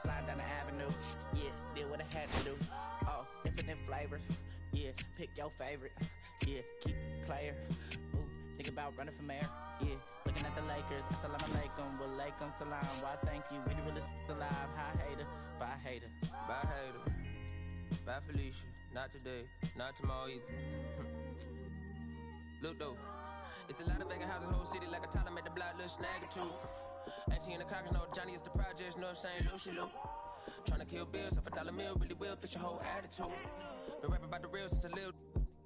slide down the avenue. Yeah, did what I had to do. Oh, infinite flavors. Yeah, pick your favorite. Yeah, keep player. Ooh, think about running for mayor. Yeah, looking at the Lakers. Assalamu alaikum, wa alaikum salam. Why thank you, we the realest alive. Hi hater, bye hater. Bye hater, bye Felicia. Not today, not tomorrow either. Look though, it's a lot of vacant houses, whole city like a toddler made the block, little snag or two. 18 in the cockers, no Johnny is the projects, no St. Lucia. Tryna kill bills, if $1 meal really will fix your whole attitude. Been rapping about the real since a little.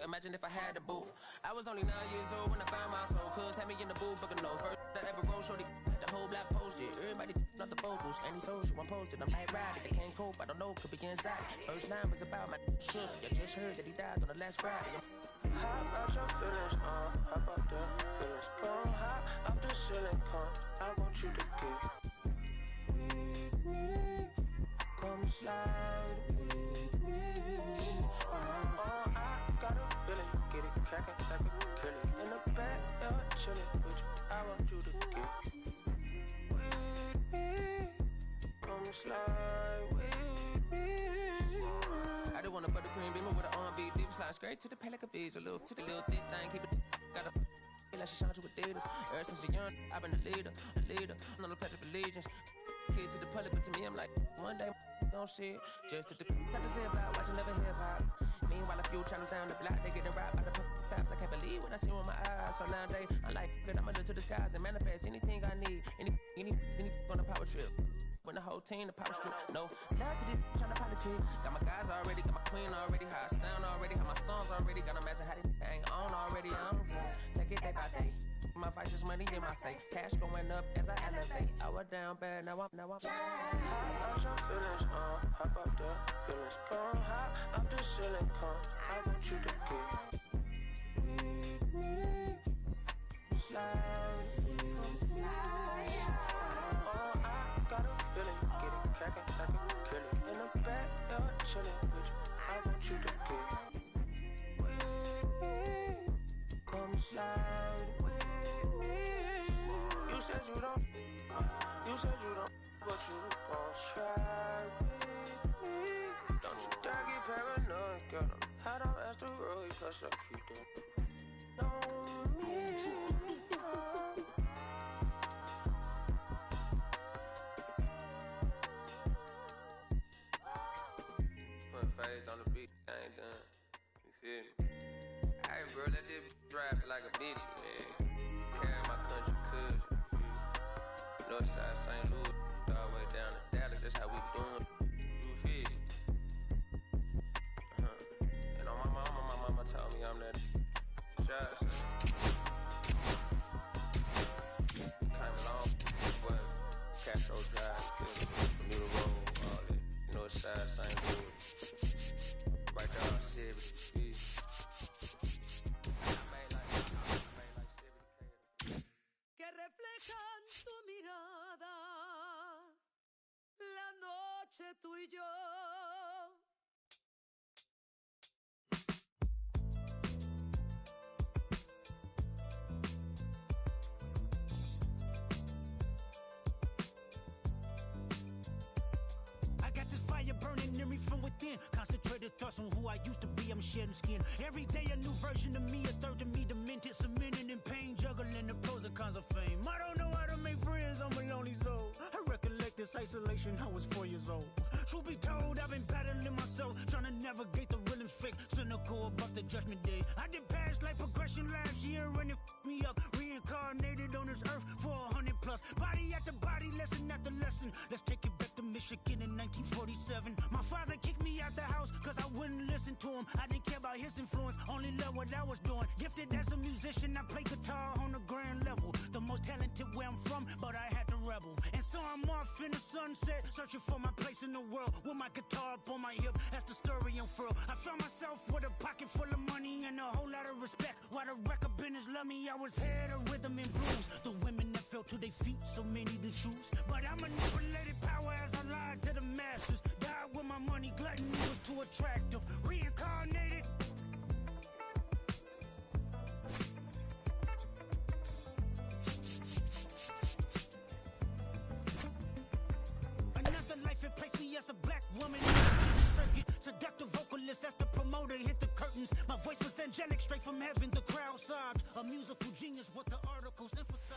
Imagine if I had the booth. I was only 9 years old when I found my soul. Cuz had me in the booth, booking no first I ever wrote, shorty had the whole block posted. Everybody not the focus, any social, I'm posted. I'm like ride, if I can't cope, I don't know, could be inside. First line was about my shook. You just heard that he died on the last Friday. How about your feelings, how about the feelings? Come high off the ceiling, come, I want you to get with me. Come slide with me. I got a feeling, get it crackin' like a kill it. In the back, yeah, chillin' with you, I want you to get with me. Come slide with me. I just want a buttercream beamer with an R&B deep slide straight to the pay like a visa, little to the little thick thing, keep it got a feel like she shine with Adidas. Ever since a young, I've been a leader, I'm not a pledge of allegiance. Kid to the public, but to me, I'm like, one day, don't see it. Just to the got to say about watching never hip hop. Meanwhile, a few channels down the block, they getting robbed by the cops. I can't believe what I see with my eyes. So nowadays, I'm like, good, I'ma look to the skies and manifest anything I need. Any on a power trip. When the whole team, the power strip. No, love to this trying to politic. Got my guys already, got my queen already. How I sound already, how my songs already. Got them asking how they ain't on already. I don't care. Take it day by day. My vice is money in my safe. Cash going up as I elevate. I was down bad, now I'm How about your feelings, how about the feelings? Come high off the ceiling, come, I want you to get with me. Slide with me. I got a feeling, get it crackin' like a kill it. In the back, yeah, chillin' with you, I want you to get with me. Come slide with me. You said you don't, but you gon' try with me. Don't you dare get paranoid, girl. I'm hot on asteroid, plus I keep that on me. Put phase on the beat, I ain't done. You feel me? Hey, bro, let this drive like a bitty, man. Carry my country cousin. Northside St. Louis, all the way down to Dallas, that's how we doing. You feel me? And on my mama told me I'm that shot. Came along, but Castro Drive, Bermuda Road, all that. Northside St. Louis, right there on 70. Que reflejan tu mirada, la noche tú y yo. I got this fire burning in me from within. Concentrated thoughts on who I used to be, I'm shedding skin. Every day a new version of me, a third of me demented, cemented in pain, juggling the pros and cons of fame. I don't know how to make friends, I'm a lonely soul. I recollect this isolation, I was 4 years old. Truth be told, I've been battling myself, trying to navigate the real and fake, cynical about the judgment day. I did past life progression last year and it f***ed me up. Reincarnated on this earth for 100 plus. Body after body, lesson after lesson. Let's take it back to Michigan in 1947. My father kicked me out the house cause I wouldn't listen to him. I didn't care about his influence, only loved what I was doing. Gifted as a musician, I play guitar on the grand level. The most talented where I'm from, but I had to rebel. And so I'm off in the sunset, searching for my place in the world. With my guitar up on my hip, that's the story unfurled. I found myself with a pocket full of money and a whole lot of respect. While the record business loved me, I was head of rhythm and blues. The women that fell to their feet, so many to choose. But I manipulated power as I lied to the masses. Died with my money, gluttony was too attractive. Reincarnated. Another life in place angelic straight from heaven, the crowd sobbed. A musical genius, what the articles emphasize.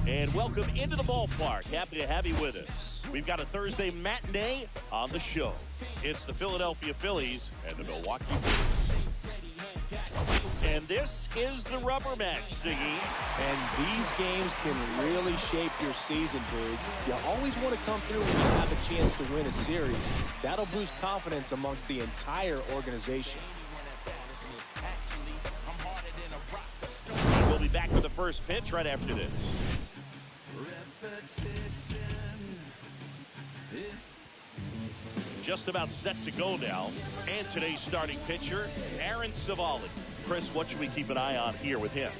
And welcome into the ballpark. Happy to have you with us. We've got a Thursday matinee on the show. It's the Philadelphia Phillies and the Milwaukee Brewers. And this is the rubber match, Siggy. And these games can really shape your season, dude. You always want to come through when you have a chance to win a series. That'll boost confidence amongst the entire organization. We'll be back with the first pitch right after this. Just about set to go now. And today's starting pitcher, Aaron Savali. Chris, what should we keep an eye on here with him?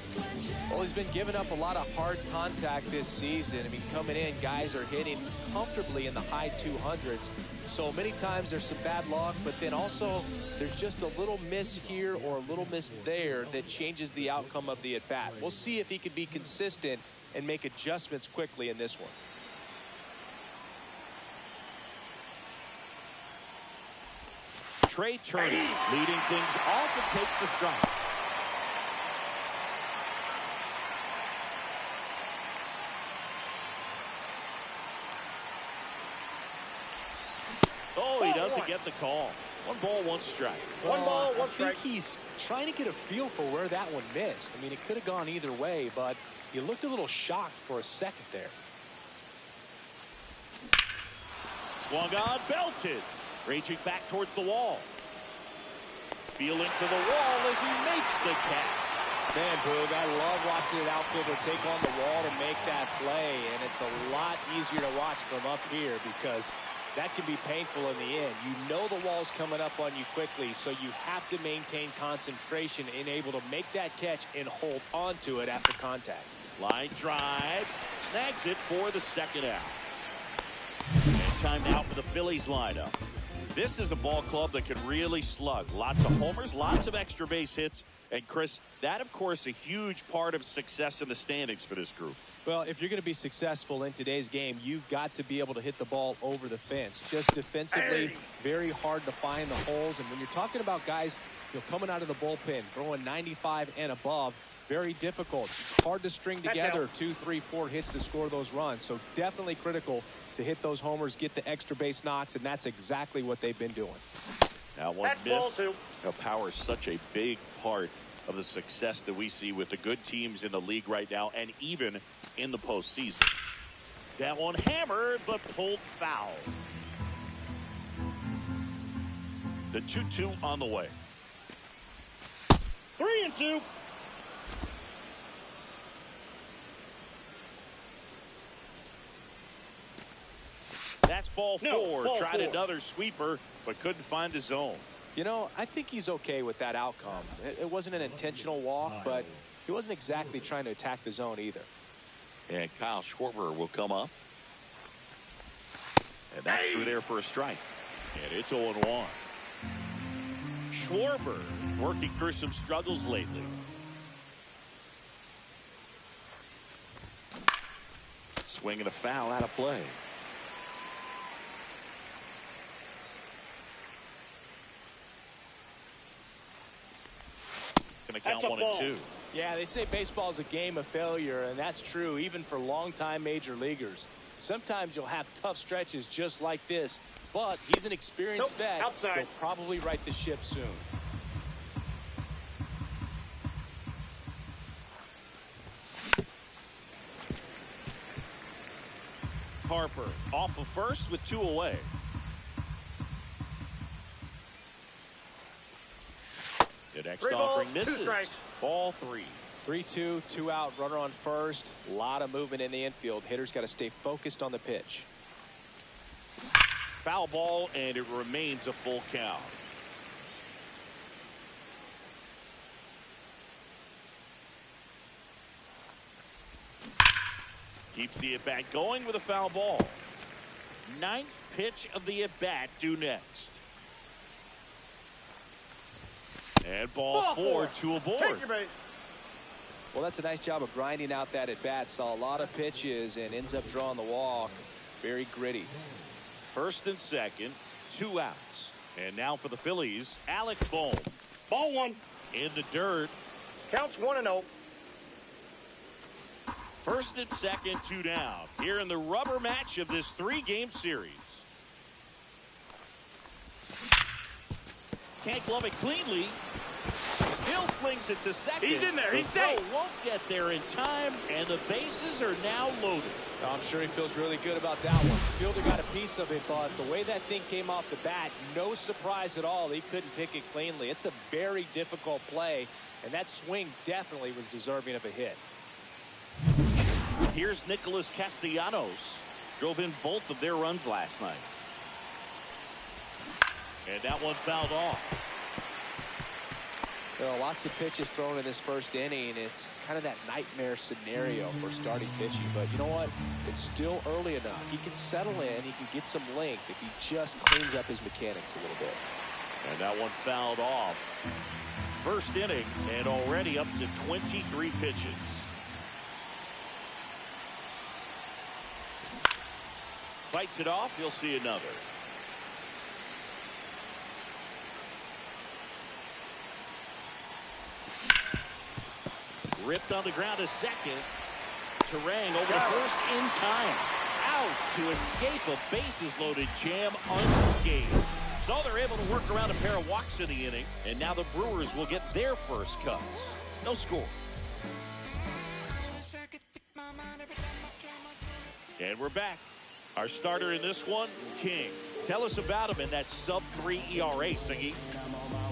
Well, he's been giving up a lot of hard contact this season. I mean, coming in, guys are hitting comfortably in the high 200s. So many times there's some bad luck, but then also there's just a little miss here or a little miss there that changes the outcome of the at-bat. We'll see if he can be consistent and make adjustments quickly in this one. Trey Turney leading things off and takes the strike. Oh, he doesn't get the call. 1 ball, 1 strike. I think he's trying to get a feel for where that one missed. I mean, it could have gone either way, but he looked a little shocked for a second there. Swung on, belted. Raging back towards the wall. Feeling to the wall as he makes the catch. Man, Boog, I love watching an outfielder take on the wall to make that play, and it's a lot easier to watch from up here because that can be painful in the end. You know the wall's coming up on you quickly, so you have to maintain concentration and able to make that catch and hold on to it after contact. Line drive, snags it for the second out. And time now for the Phillies lineup. This is a ball club that can really slug. Lots of homers, lots of extra base hits. And Chris, that of course a huge part of success in the standings for this group. Well, if you're going to be successful in today's game, you've got to be able to hit the ball over the fence. Just defensively, very hard to find the holes. And when you're talking about guys, coming out of the bullpen, throwing 95 and above, very difficult. It's hard to string together 2, 3, 4 hits to score those runs. So definitely critical to hit those homers, get the extra base knocks, and that's exactly what they've been doing. Now one miss. Power is such a big part of the success that we see with the good teams in the league right now and even in the postseason. That one hammered but pulled foul. The 2-2 on the way. 3-2. That's ball 4. Tried another sweeper, but couldn't find the zone. You know, I think he's okay with that outcome. It wasn't an intentional walk, but he wasn't exactly trying to attack the zone either. And Kyle Schwarber will come up. And that's through there for a strike. And it's 0-1. Schwarber working through some struggles lately. Swinging a foul out of play. Count 1-2. Yeah, they say baseball is a game of failure, and that's true even for longtime major leaguers. Sometimes you'll have tough stretches just like this, but he's an experienced vet. He'll probably right the ship soon. Harper off of first with 2 away. The next offering misses. Ball 3. 3-2, 2 out, runner on first. A lot of movement in the infield. Hitters got to stay focused on the pitch. Foul ball, and it remains a full count. Keeps the at-bat going with a foul ball. 9th pitch of the at-bat due next. And ball 4, 2 aboard. Well, that's a nice job of grinding out that at-bat. Saw a lot of pitches and ends up drawing the walk. Very gritty. First and second, 2 outs. And now for the Phillies, Alec Bohm. Ball one. In the dirt. Counts 1-0. First and second, 2 down. Here in the rubber match of this 3-game series. Can't glove it cleanly. Still slings it to second. He's in there. He's the throw safe. Won't get there in time, and the bases are now loaded. I'm sure he feels really good about that one. Fielder got a piece of it, but the way that thing came off the bat, no surprise at all. He couldn't pick it cleanly. It's a very difficult play, and that swing definitely was deserving of a hit. Here's Nicholas Castellanos. Drove in both of their runs last night. And that one fouled off. There are lots of pitches thrown in this first inning. It's kind of that nightmare scenario for starting pitching. But you know what? It's still early enough. He can settle in. He can get some length if he just cleans up his mechanics a little bit. And that one fouled off. First inning and already up to 23 pitches. Fights it off. You'll see another. Ripped on the ground to second. Terang over to first in time. Out to escape a bases-loaded jam unscathed. So they're able to work around a pair of walks in the inning. And now the Brewers will get their first cuts. No score. And we're back. Our starter in this one, King. Tell us about him in that sub-3 ERA, Singy.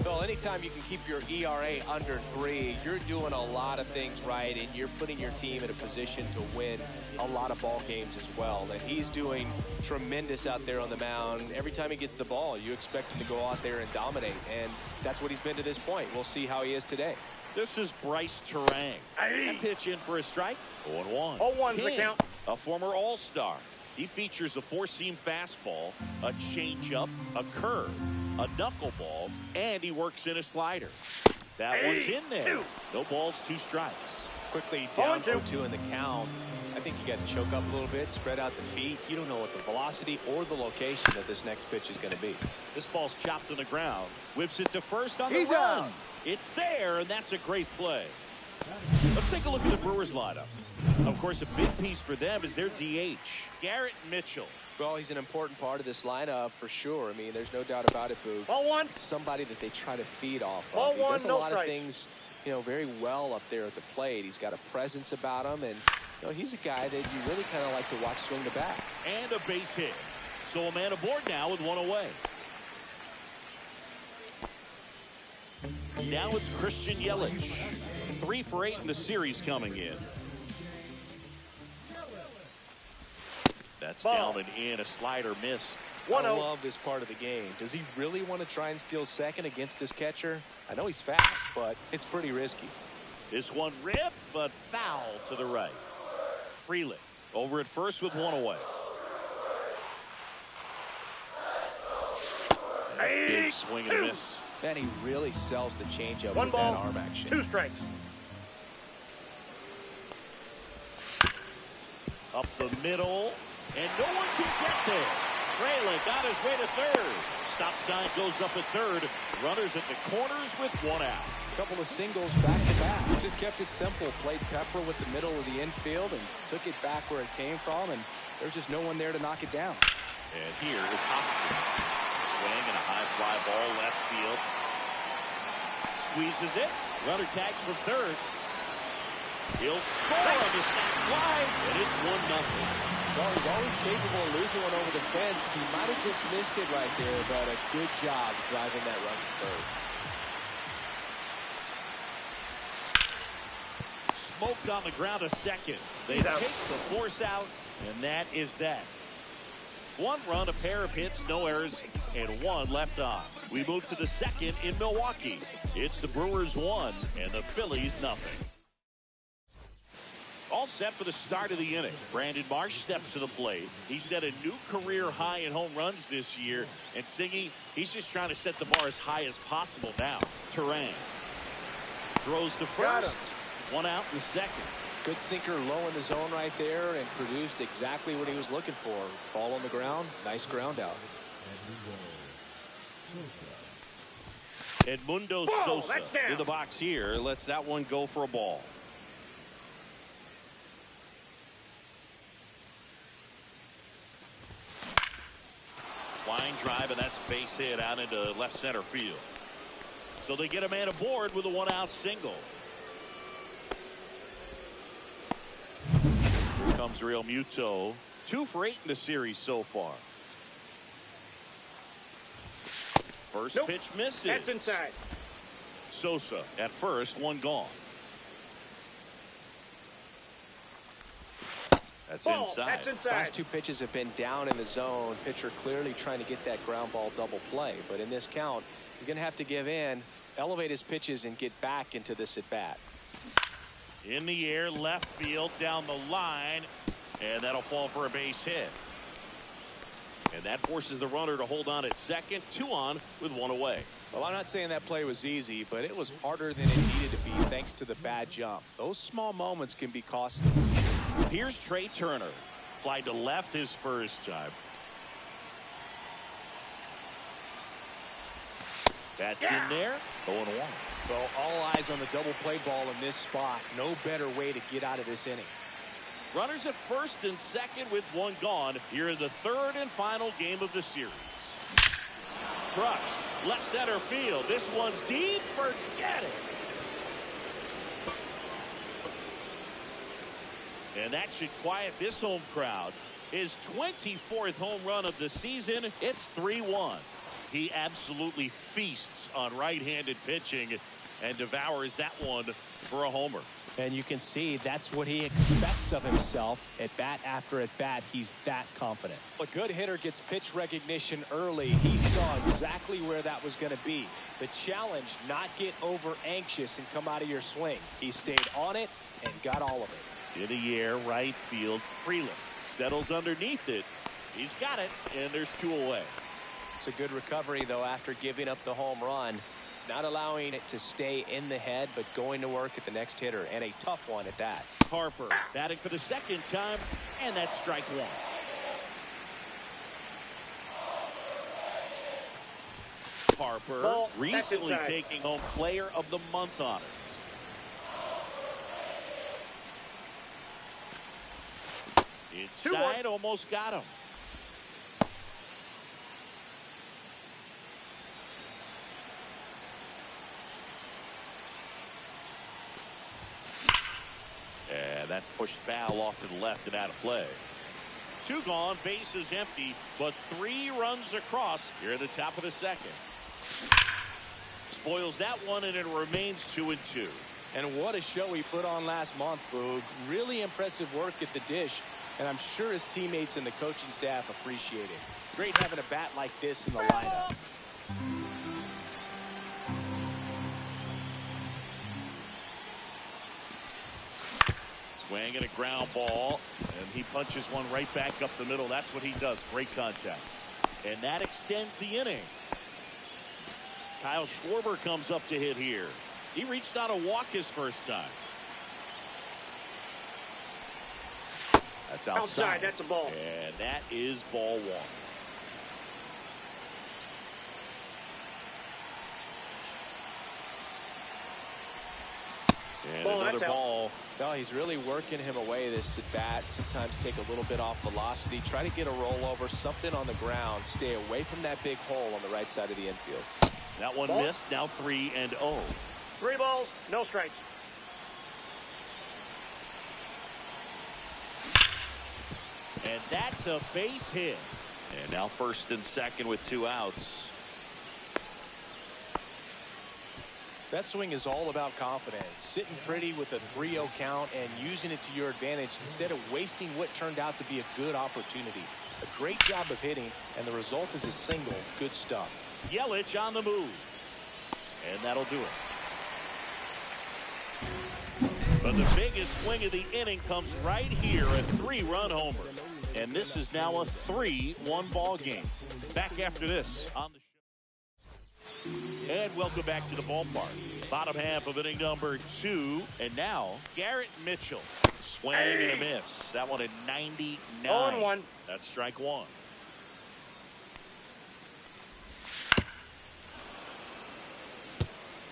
Well, anytime you can keep your ERA under 3, you're doing a lot of things right, and you're putting your team in a position to win a lot of ball games as well. And he's doing tremendous out there on the mound. Every time he gets the ball, you expect him to go out there and dominate, and that's what he's been to this point. We'll see how he is today. This is Bryce Terang. A pitch in for a strike. 0-1. 0-1's the count. A former All-Star. He features a 4-seam fastball, a changeup, a curve, a knuckleball, and he works in a slider. That one's in there. No balls, 2 strikes. Quickly down 0-2 in the count. I think you got to choke up a little bit, spread out the feet. You don't know what the velocity or the location of this next pitch is going to be. This ball's chopped on the ground. Whips it to first on the run. It's there, and that's a great play. Let's take a look at the Brewers lineup. Of course, a big piece for them is their DH, Garrett Mitchell. Well, he's an important part of this lineup for sure. I mean, there's no doubt about it, Boo. Ball one. Somebody that they try to feed off of. Ball he one, does a no lot strike. of things, you know, very well up there at the plate. He's got a presence about him, and you know, he's a guy that you really kind of like to watch swing the bat. And a base hit. So a man aboard now with 1 away. Now it's Christian Yelich. 3 for 8 in the series coming in. That's down and in. A slider missed. I love this part of the game. Does he really want to try and steal second against this catcher? I know he's fast, but it's pretty risky. This one ripped, but foul to the right. Freeland over at first with 1 away. Big swing and a miss. Man, he really sells the changeup One with ball, that arm action. 2 strikes. Up the middle, and no one can get there. Frelick on his way to third. Stop sign goes up at third. Runners at the corners with 1 out. A couple of singles back to back. Just kept it simple. Played Pepper with the middle of the infield and took it back where it came from, and there's just no one there to knock it down. And here is Hoskins. Swing and a high fly ball left field. Squeezes it. Runner tags from third. He'll score on the sac fly, and it's 1-0. Well, he's always capable of losing one over the fence. He might have just missed it right there, but a good job driving that run to third. Smoked on the ground a second. They take the force out, and that is that. 1 run, a pair of hits, no errors, and 1 left on. We move to the second in Milwaukee. It's the Brewers 1 and the Phillies 0. All set for the start of the inning. Brandon Marsh steps to the plate. He set a new career high in home runs this year. And Singy, he's just trying to set the bar as high as possible now. Terang throws to first. 1 out in the second. Good sinker low in the zone right there and produced exactly what he was looking for. Ball on the ground, nice ground out. Edmundo Ball, Sosa that's down. in the box here. Lets that one go for a ball. Line drive, and that's base hit out into left center field. So they get a man aboard with a one-out single. Here comes Real Muto. 2 for 8 in the series so far. First pitch misses. That's inside. Sosa at first, one gone. That's Ball, inside. that's inside. Last 2 pitches have been down in the zone. Pitcher clearly trying to get that ground ball double play. But in this count, you're going to have to give in, elevate his pitches, and get back into this at bat. In the air, left field, down the line, and that'll fall for a base hit. And that forces the runner to hold on at second. 2 on with 1 away. Well, I'm not saying that play was easy, but it was harder than it needed to be thanks to the bad jump. Those small moments can be costly. Here's Trey Turner. Fly to left his first time. That's in there. 0-1. Well, all eyes on the double play ball in this spot. No better way to get out of this inning. Runners at first and second with 1 gone here in the 3rd and final game of the series. Crushed. Left center field. This one's deep. Forget it. And that should quiet this home crowd. His 24th home run of the season. It's 3-1. He absolutely feasts on right-handed pitching and devours that one for a homer. And you can see that's what he expects of himself at bat after at bat. He's that confident. A good hitter gets pitch recognition early. He saw exactly where that was going to be. The challenge, not get over anxious and come out of your swing. He stayed on it and got all of it. In the air, right field. Freeland settles underneath it. He's got it, and there's 2 away. It's a good recovery, though, after giving up the home run. Not allowing it to stay in the head, but going to work at the next hitter, and a tough one at that. Harper batting for the 2nd time, and that's strike 1. Harper Ball, recently taking home Player of the Month honors. Inside, almost got him. And that's pushed foul off to the left and out of play. 2 gone, bases empty, but 3 runs across here at the top of the 2nd. Spoils that one, and it remains 2-2. And what a show he put on last month, Boog. Really impressive work at the dish, and I'm sure his teammates and the coaching staff appreciate it. Great having a bat like this in the lineup. Swing and a ground ball, and he punches one right back up the middle. That's what he does. Great contact. And that extends the inning. Kyle Schwarber comes up to hit here. He reached out a walk his first time. That's outside. That's a ball. And that is ball 1. And another ball. No, he's really working him away this at bat. Sometimes take a little bit off velocity. Try to get a rollover, something on the ground. Stay away from that big hole on the right side of the infield. That one missed. Now 3-0. 3 balls, no strikes. And that's a base hit. And now 1st and 2nd with 2 outs. That swing is all about confidence. Sitting pretty with a 3-0 count and using it to your advantage instead of wasting what turned out to be a good opportunity. A great job of hitting, and the result is a single. Good stuff. Yelich on the move. And that'll do it. But the biggest swing of the inning comes right here, a 3-run homer. And this is now a 3-1 ball game. Back after this on the show. And welcome back to the ballpark. Bottom half of inning number 2. And now, Garrett Mitchell. Swing and a miss. That one at 99. 0-1. That's strike 1.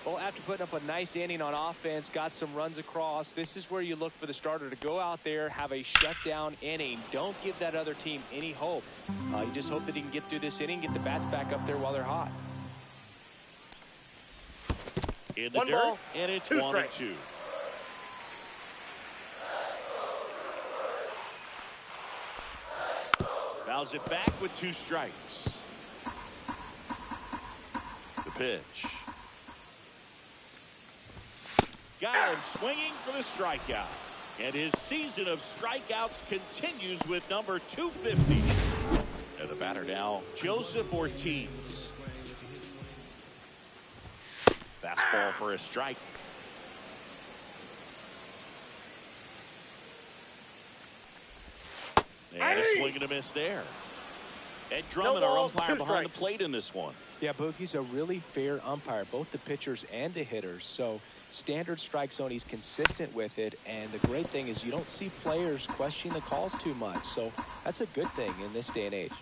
Well, after putting up a nice inning on offense, got some runs across, this is where you look for the starter to go out there, have a shutdown inning. Don't give that other team any hope. You just hope that he can get through this inning, get the bats back up there while they're hot. In the One dirt, ball, and it's 2 1 and strikes. 2. Fouls it back with 2 strikes. The pitch. Got him swinging for the strikeout. And his season of strikeouts continues with number 250. And the batter now, Joseph Ortiz. Fastball for a strike. And a swing and a miss there. Ed Drummond, our umpire behind the plate in this one. Yeah, Boogie's a really fair umpire, both the pitchers and the hitters. So standard strike zone, he's consistent with it. And the great thing is you don't see players questioning the calls too much. So that's a good thing in this day and age.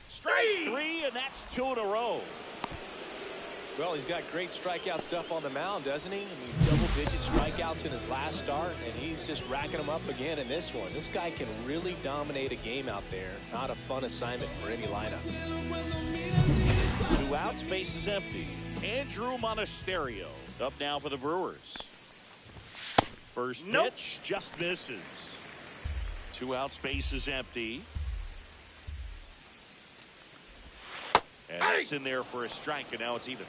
Strike 3, and that's 2 in a row. Well, he's got great strikeout stuff on the mound, doesn't he? I mean, double-digit strikeouts in his last start, and he's just racking them up again in this one. This guy can really dominate a game out there. Not a fun assignment for any lineup. 2 outs, base is empty. Andrew Monasterio up now for the Brewers. First pitch just misses. 2 outs, base is empty. And that's in there for a strike, and now it's even.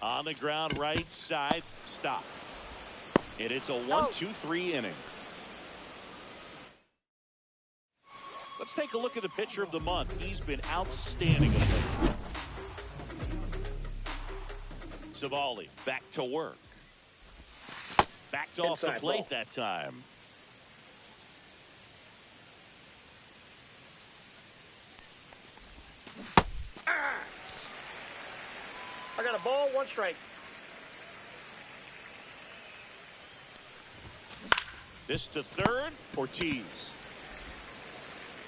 On the ground, right side, stop. And it's a 1-2-3 inning. Let's take a look at the pitcher of the month. He's been outstanding of late. Savali back to work. Backed off the plate that time. I got a ball, 1 strike. This to third, Ortiz.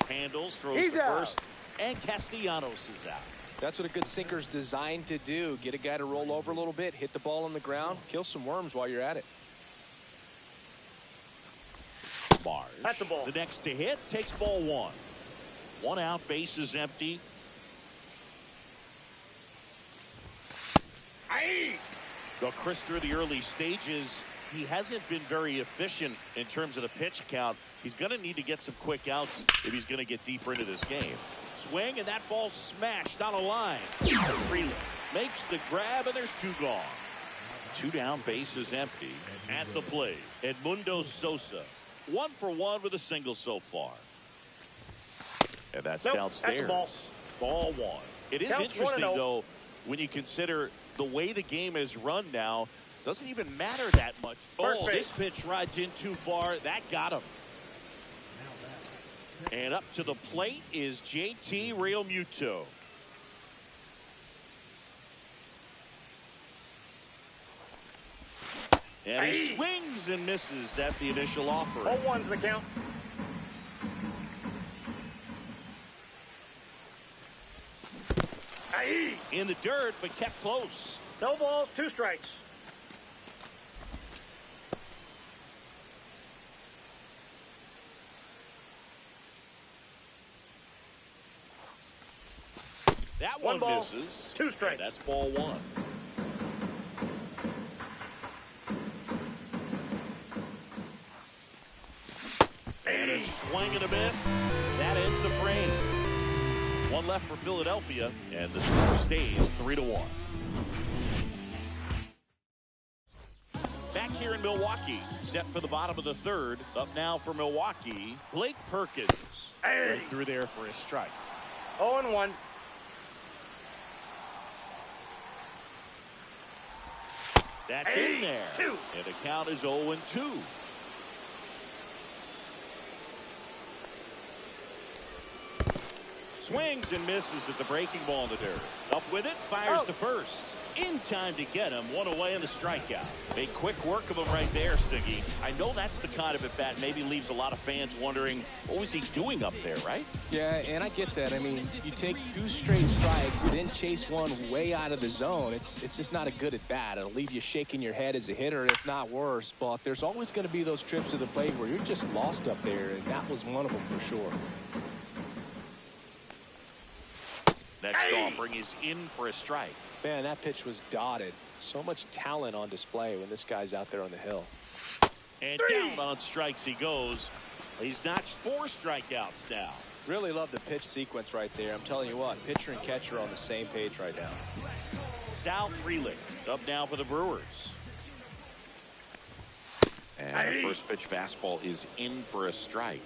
Handles, throws He's to out. first, and Castellanos is out. That's what a good sinker's designed to do. Get a guy to roll over a little bit, hit the ball on the ground, kill some worms while you're at it. Mars. That's a ball. The next to hit takes ball 1. 1 out, base is empty. Well, Chris, through the early stages, he hasn't been very efficient in terms of the pitch count. He's going to need to get some quick outs if he's going to get deeper into this game. Swing, and that ball smashed on a line. Freeland makes the grab, and there's 2 gone. 2 down, base is empty. At the plate, Edmundo Sosa. 1 for 1 with a single so far. And that's downstairs. That's a ball. Ball 1. It is Counts interesting, 1-0. though, when you consider the way the game is run now, doesn't even matter that much. First This pitch rides in too far. That got him. And up to the plate is JT Realmuto. And he swings and misses at the initial offer. 0-1's the count. In the dirt, but kept close. No balls, 2 strikes. That One one ball, misses. 2 strikes. And that's ball 1. And a swing and a miss. That ends the frame. 1 left for Philadelphia, and the score stays 3-1. Back here in Milwaukee, set for the bottom of the 3rd. Up now for Milwaukee, Blake Perkins. Right through there for a strike. 0-1. That's in there. 2. And the count is 0-2. Swings and misses at the breaking ball in the dirt. Up with it, fires to first. In time to get him, one away in the strikeout. Made quick work of him right there, Siggy. I know that's the kind of at bat maybe leaves a lot of fans wondering, what was he doing up there, right? Yeah, and I get that. I mean, you take 2 straight strikes, then chase one way out of the zone. It's just not a good at bat. It'll leave you shaking your head as a hitter, if not worse. But there's always going to be those trips to the plate where you're just lost up there, and that was one of them for sure. Next offering is in for a strike. Man, that pitch was dotted. So much talent on display when this guy's out there on the hill. And down on strikes he goes. He's notched 4 strikeouts now. Really love the pitch sequence right there. I'm telling you what, pitcher and catcher are on the same page right now. Sal Frelick up now for the Brewers. And the first pitch fastball is in for a strike.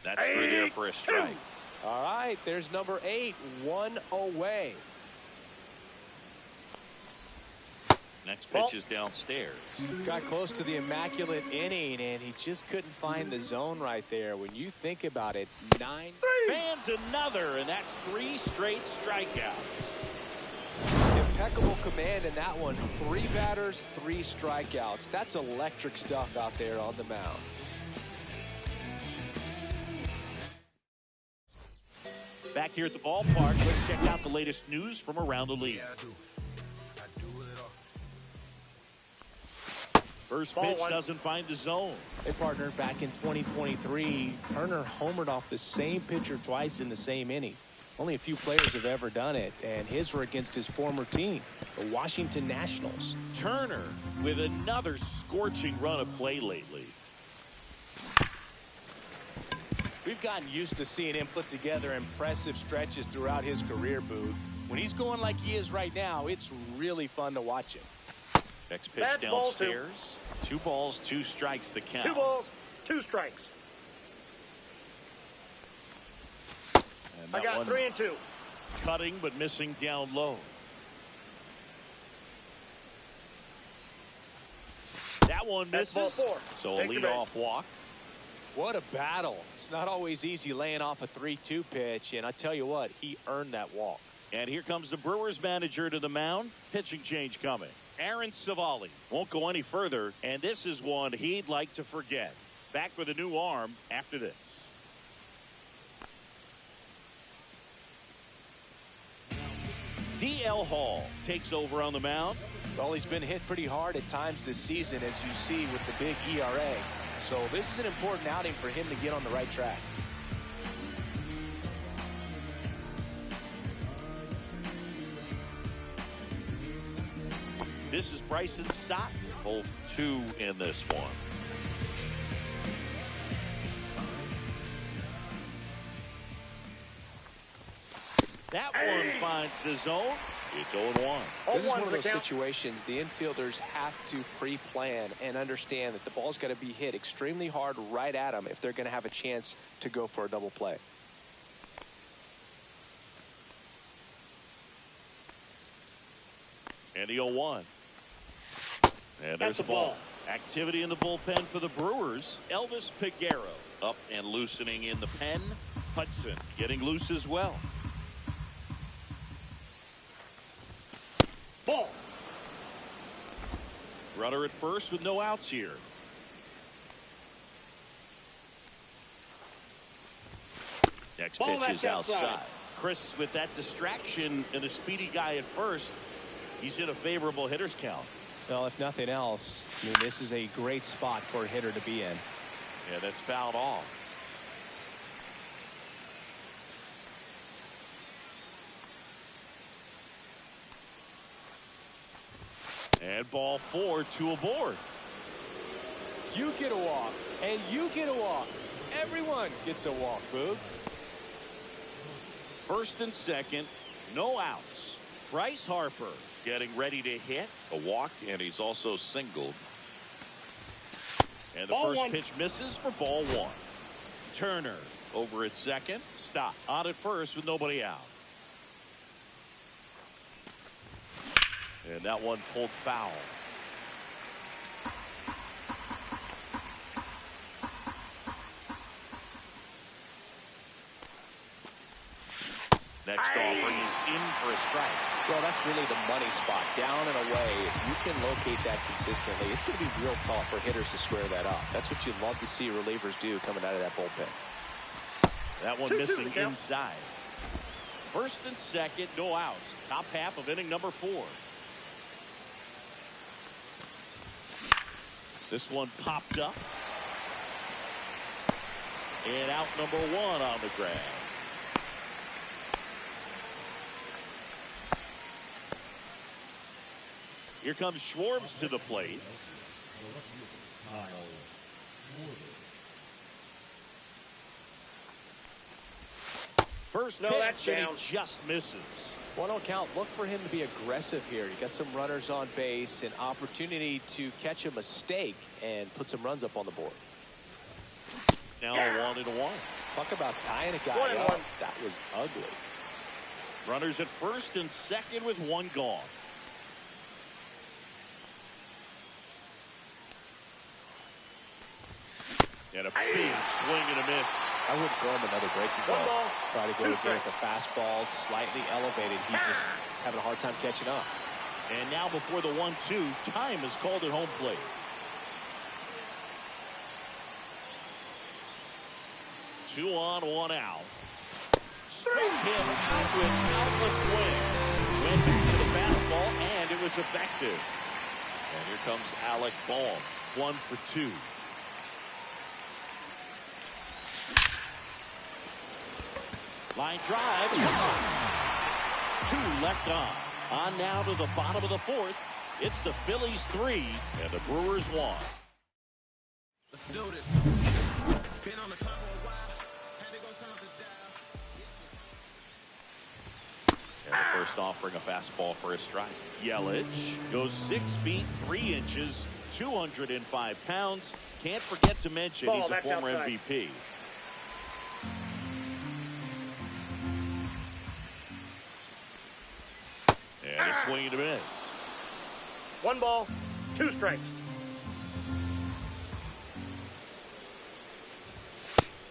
That's through there for a strike. All right, there's number 8, 1 away. Next pitch is downstairs. Got close to the immaculate inning, and he just couldn't find the zone right there. When you think about it, 9. Fans another, and that's 3 straight strikeouts. Impeccable command in that one. 3 batters, 3 strikeouts. That's electric stuff out there on the mound. Back here at the ballpark, let's check out the latest news from around the league. First pitch doesn't find the zone. Hey, partner, back in 2023, Turner homered off the same pitcher twice in the same inning. Only a few players have ever done it, and his were against his former team, the Washington Nationals. Turner with another scorching run of play lately. We've gotten used to seeing him put together impressive stretches throughout his career, Boog. When he's going like he is right now, it's really fun to watch him. Next pitch downstairs. 2 balls, 2 strikes the count. 2 balls, 2 strikes. I got 3 and 2. Cutting but missing down low. That one misses. That's ball 4. So a leadoff walk. What a battle. It's not always easy laying off a 3-2 pitch, and I tell you what, he earned that walk. And here comes the Brewers manager to the mound. Pitching change coming. Aaron Savali won't go any further, and this is one he'd like to forget. Back with a new arm after this. D.L. Hall takes over on the mound. Well, he's been hit pretty hard at times this season, as you see with the big ERA. So this is an important outing for him to get on the right track. This is Bryson Stott, both 2 in this one. That one finds the zone. It's 0-1. This is one of those situations the infielders have to pre-plan and understand that the ball's got to be hit extremely hard right at them if they're going to have a chance to go for a double play. And the 0-1. And there's the ball. Activity in the bullpen for the Brewers. Elvis Peguero up and loosening in the pen. Hudson getting loose as well. Ball. Runner at first with no outs here. Next pitch is outside. Chris, with that distraction and a speedy guy at first, he's in a favorable hitter's count. Well, if nothing else, I mean, this is a great spot for a hitter to be in. Yeah, that's fouled off. And ball 4, 2 aboard. You get a walk, and you get a walk. Everyone gets a walk, Boog. First and second, no outs. Bryce Harper getting ready to hit a walk, and he's also singled. And the first pitch misses for ball 1. Turner over at second. Stop on at first with nobody out. And that one pulled foul. Next offering is in for a strike. Well, that's really the money spot. Down and away, if you can locate that consistently, it's going to be real tough for hitters to square that up. That's what you'd love to see relievers do coming out of that bullpen. That one missing inside. First and second, no outs. Top half of inning number 4. This one popped up. And out number 1 on the grab. Here comes Schwartz to the plate. First pitch, and he just misses. 1-0 count. Look for him to be aggressive here. You got some runners on base, an opportunity to catch a mistake and put some runs up on the board. Now 1-1. Talk about tying a guy up. That was ugly. Runners at first and second with 1 gone. And a big swing and a miss. I wouldn't throw him another breaking ball. Try to go again with a fastball slightly elevated. He just is having a hard time catching up. And now before the 1-2, time is called at home plate. Two on, 1 out. Struck him out without the swing. Went to the fastball, and it was effective. And here comes Alec Bohm. 1 for 2. Line drive. 2 left on. On now to the bottom of the 4th. It's the Phillies 3 and the Brewers 1. Let's do this. Been on the top for a while. Had to go turn off the dial. And the first offering a fastball for a strike. Yelich goes 6 feet 3 inches, 205 pounds. Can't forget to mention he's a former MVP. And a swing and a miss. 1 ball, 2 strikes.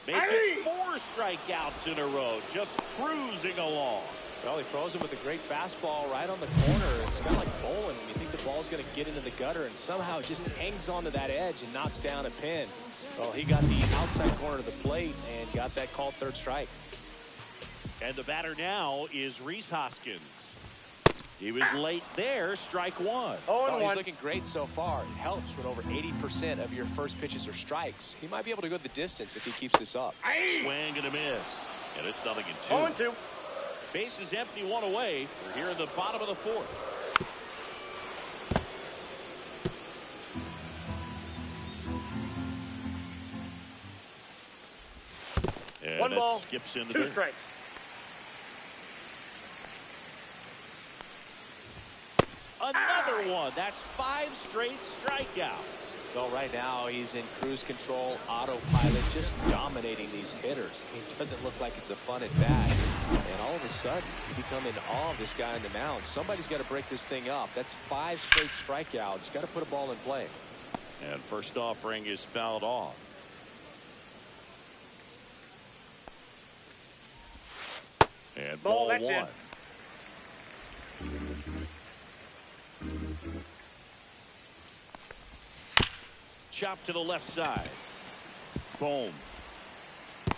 Making 4 strikeouts in a row, just cruising along. Well, he throws him with a great fastball right on the corner. It's kind of like bowling. You think the ball's going to get into the gutter, and somehow just hangs onto that edge and knocks down a pin. Well, he got the outside corner of the plate and got that called 3rd strike. And the batter now is Rhys Hoskins. He was late there, strike 1. Oh, he's looking great so far. It helps when over 80% of your first pitches are strikes. He might be able to go the distance if he keeps this up. Swing and a miss. And it's nothing in 2. 0-2. Base is empty, 1 away. We're here in the bottom of the 4th. And 1 ball, skips into 2 strikes. Another one. That's 5 straight strikeouts. Well, right now he's in cruise control, autopilot, just dominating these hitters. It doesn't look like it's a fun at bat. And all of a sudden, you become in awe of this guy on the mound. Somebody's got to break this thing up. That's 5 straight strikeouts. Got to put a ball in play. And first offering is fouled off. And ball 1. In. Chop to the left side. Boom.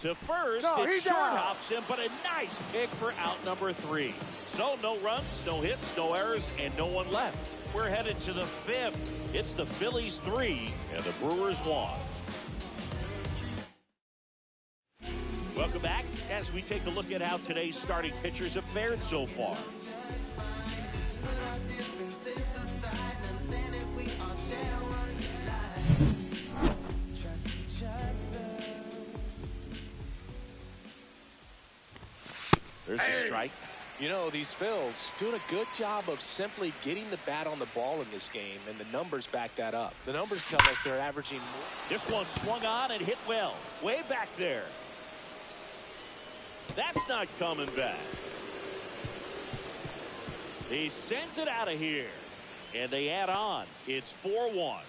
To first, it short hops him, but a nice pick for out number 3. So no runs, no hits, no errors, and no one left. We're headed to the 5th. It's the Phillies 3 and the Brewers 1. Welcome back as we take a look at how today's starting pitchers have fared so far. There's a strike. You know, these Phils doing a good job of simply getting the bat on the ball in this game, and the numbers back that up. The numbers tell us they're averaging more. This one swung on and hit well. Way back there. That's not coming back. He sends it out of here. And they add on. It's 4-1.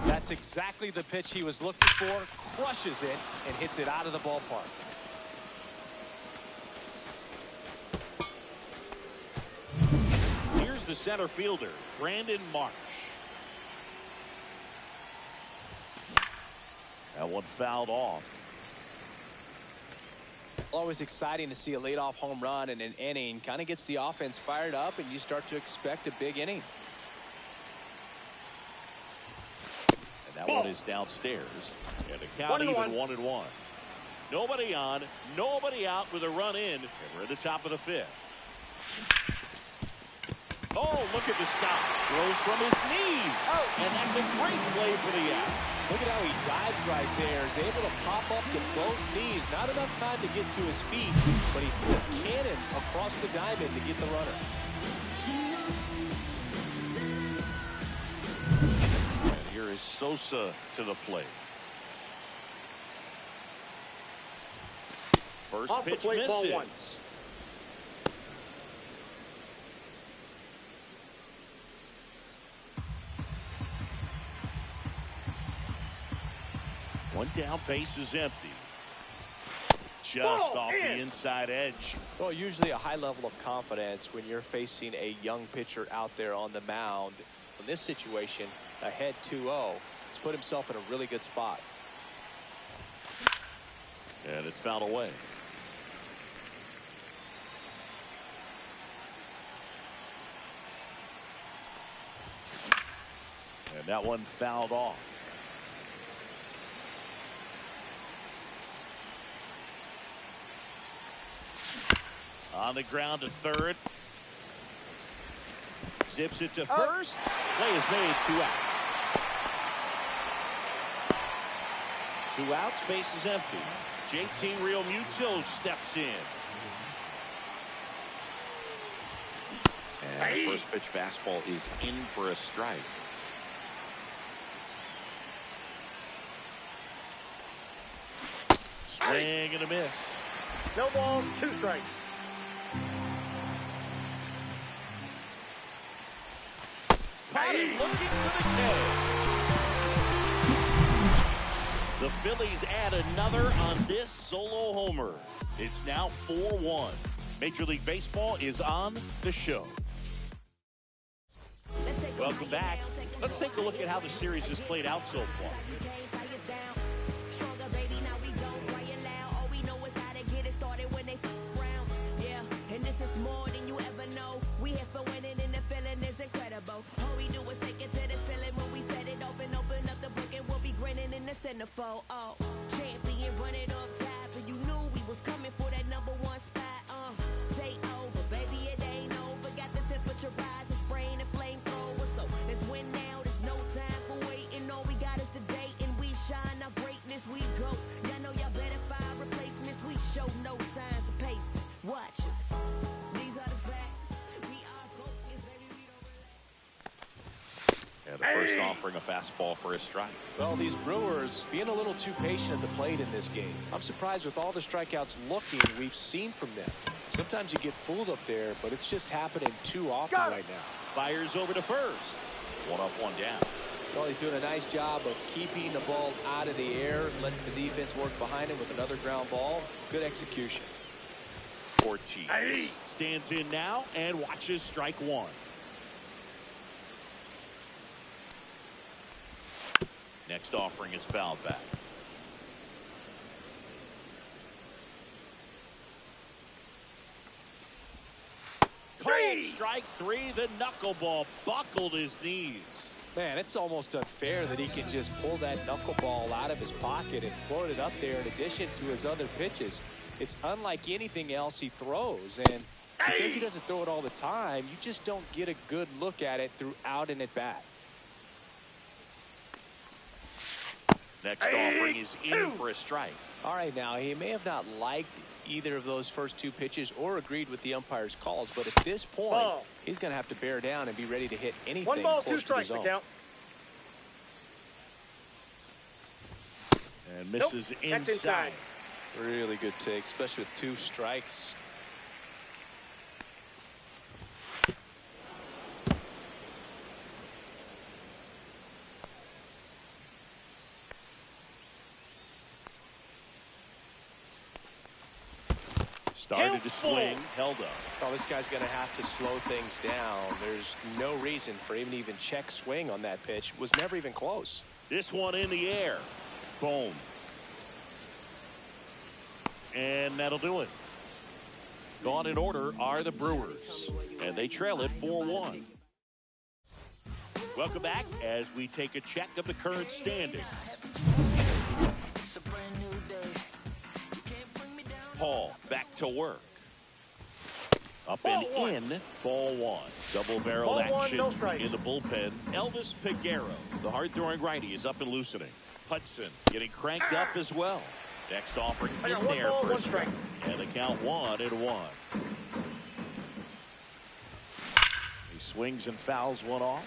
That's exactly the pitch he was looking for. Crushes it and hits it out of the ballpark. the center fielder, Brandon Marsh. That one fouled off. Always exciting to see a leadoff home run in an inning. Kind of gets the offense fired up, and you start to expect a big inning. And that one is downstairs. And the count even 1-1. Nobody on, nobody out with a run in, and we're at the top of the 5th. Oh, look at the stop. Throws from his knees. And that's a great play for the out. Look at how he dives right there. Is able to pop up to both knees. Not enough time to get to his feet, but he threw a cannon across the diamond to get the runner. And here is Sosa to the plate. First Off pitch the plate, misses. ball 1. One down, base is empty. Just off the inside edge. Well, usually a high level of confidence when you're facing a young pitcher out there on the mound. In this situation, ahead 2-0, he's put himself in a really good spot. And it's fouled away. And that one fouled off. On the ground to third. Zips it to first. Play is made. 2 out. 2 outs. Base is empty. JT Realmuto steps in. And the first pitch fastball is in for a strike. Swing and a miss. No balls, 2 strikes. Caught him looking for the K. The Phillies add another on this solo homer. It's now 4-1. Major League Baseball is on the show. Welcome back. Let's take a look at how the series has played out so far. It's more than you ever know. We here for winning and the feeling is incredible. All we do is take it to the ceiling when we set it off and open up the book and we'll be grinning in the centerfold. Oh, champion, run it up top, and you knew we was coming for that #1 spot. Take over, baby, it ain't over. Got the temperature rising, spraying and flamethrower. So let's win now. There's no time for waiting. All we got is the date, and we shine our greatness. We go. Y'all know y'all better find replacements. We show no signs of pacing. Watch us. And the first offering a fastball for a strike. Well, these Brewers being a little too patient at the plate in this game. I'm surprised with all the strikeouts we've seen from them. Sometimes you get fooled up there, but it's just happening too often right now. Fires over to first. 1 up, 1 down. Well, he's doing a nice job of keeping the ball out of the air. Lets the defense work behind him with another ground ball. Good execution. Ortiz stands in now and watches strike 1. Next offering is fouled back. Called strike 3. The knuckleball buckled his knees. Man, it's almost unfair that he can just pull that knuckleball out of his pocket and float it up there in addition to his other pitches. It's unlike anything else he throws, and because he doesn't throw it all the time, you just don't get a good look at it throughout an at-bat. Next offering is in for a strike. All right, now, he may have not liked either of those first 2 pitches or agreed with the umpire's calls, but at this point, he's going to have to bear down and be ready to hit anything 1 ball, 2 close to the strikes zone. to count. And misses inside. Really good take, especially with 2 strikes. Started to swing, held up. Oh, this guy's going to have to slow things down. There's no reason for him to even check swing on that pitch. Was never even close. This one in the air. Boom. And that'll do it. Gone in order are the Brewers, and they trail it 4-1. Welcome back as we take a check of the current standings. Paul back to work. Up and in, ball one. Double-barreled action in the bullpen. Elvis Peguero, the hard-throwing righty, is up and loosening. Hudson getting cranked up as well. Next offering in there for a strike. And the count 1-1. He swings and fouls one off.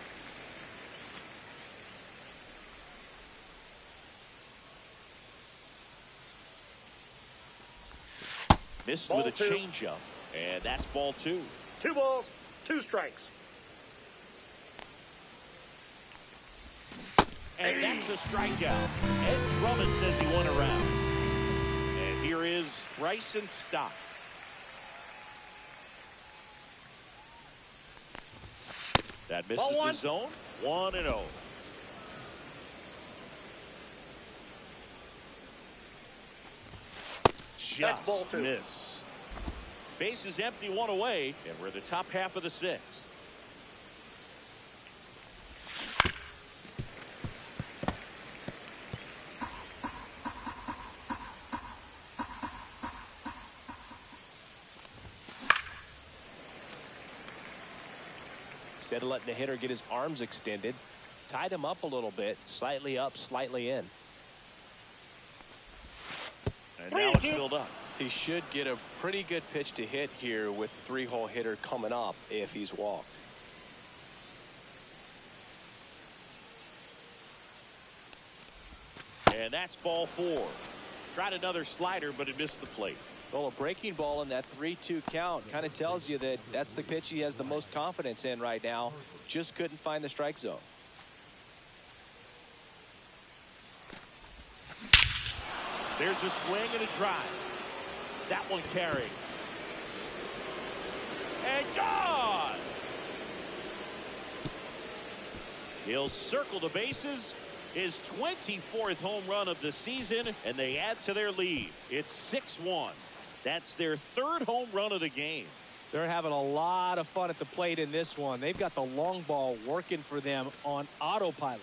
Missed with a changeup, and that's ball 2. 2 balls, 2 strikes. And that's a strikeout. Ed Drummond says he won a round. And here is Bryson Stott. That misses the zone. 1-0. Just missed. Base is empty, 1 away, and we're in the top half of the 6th. Instead of letting the hitter get his arms extended, tied him up a little bit, slightly up, slightly in. And now it's filled up. He should get a pretty good pitch to hit here with the 3-hole hitter coming up if he's walked. And that's ball 4. Tried another slider, but it missed the plate. Well, a breaking ball in that 3-2 count kind of tells you that that's the pitch he has the most confidence in right now. Just couldn't find the strike zone. There's a swing and a drive. That one carried. And gone! He'll circle the bases. His 24th home run of the season, and they add to their lead. It's 6-1. That's their 3rd home run of the game. They're having a lot of fun at the plate in this one. They've got the long ball working for them on autopilot.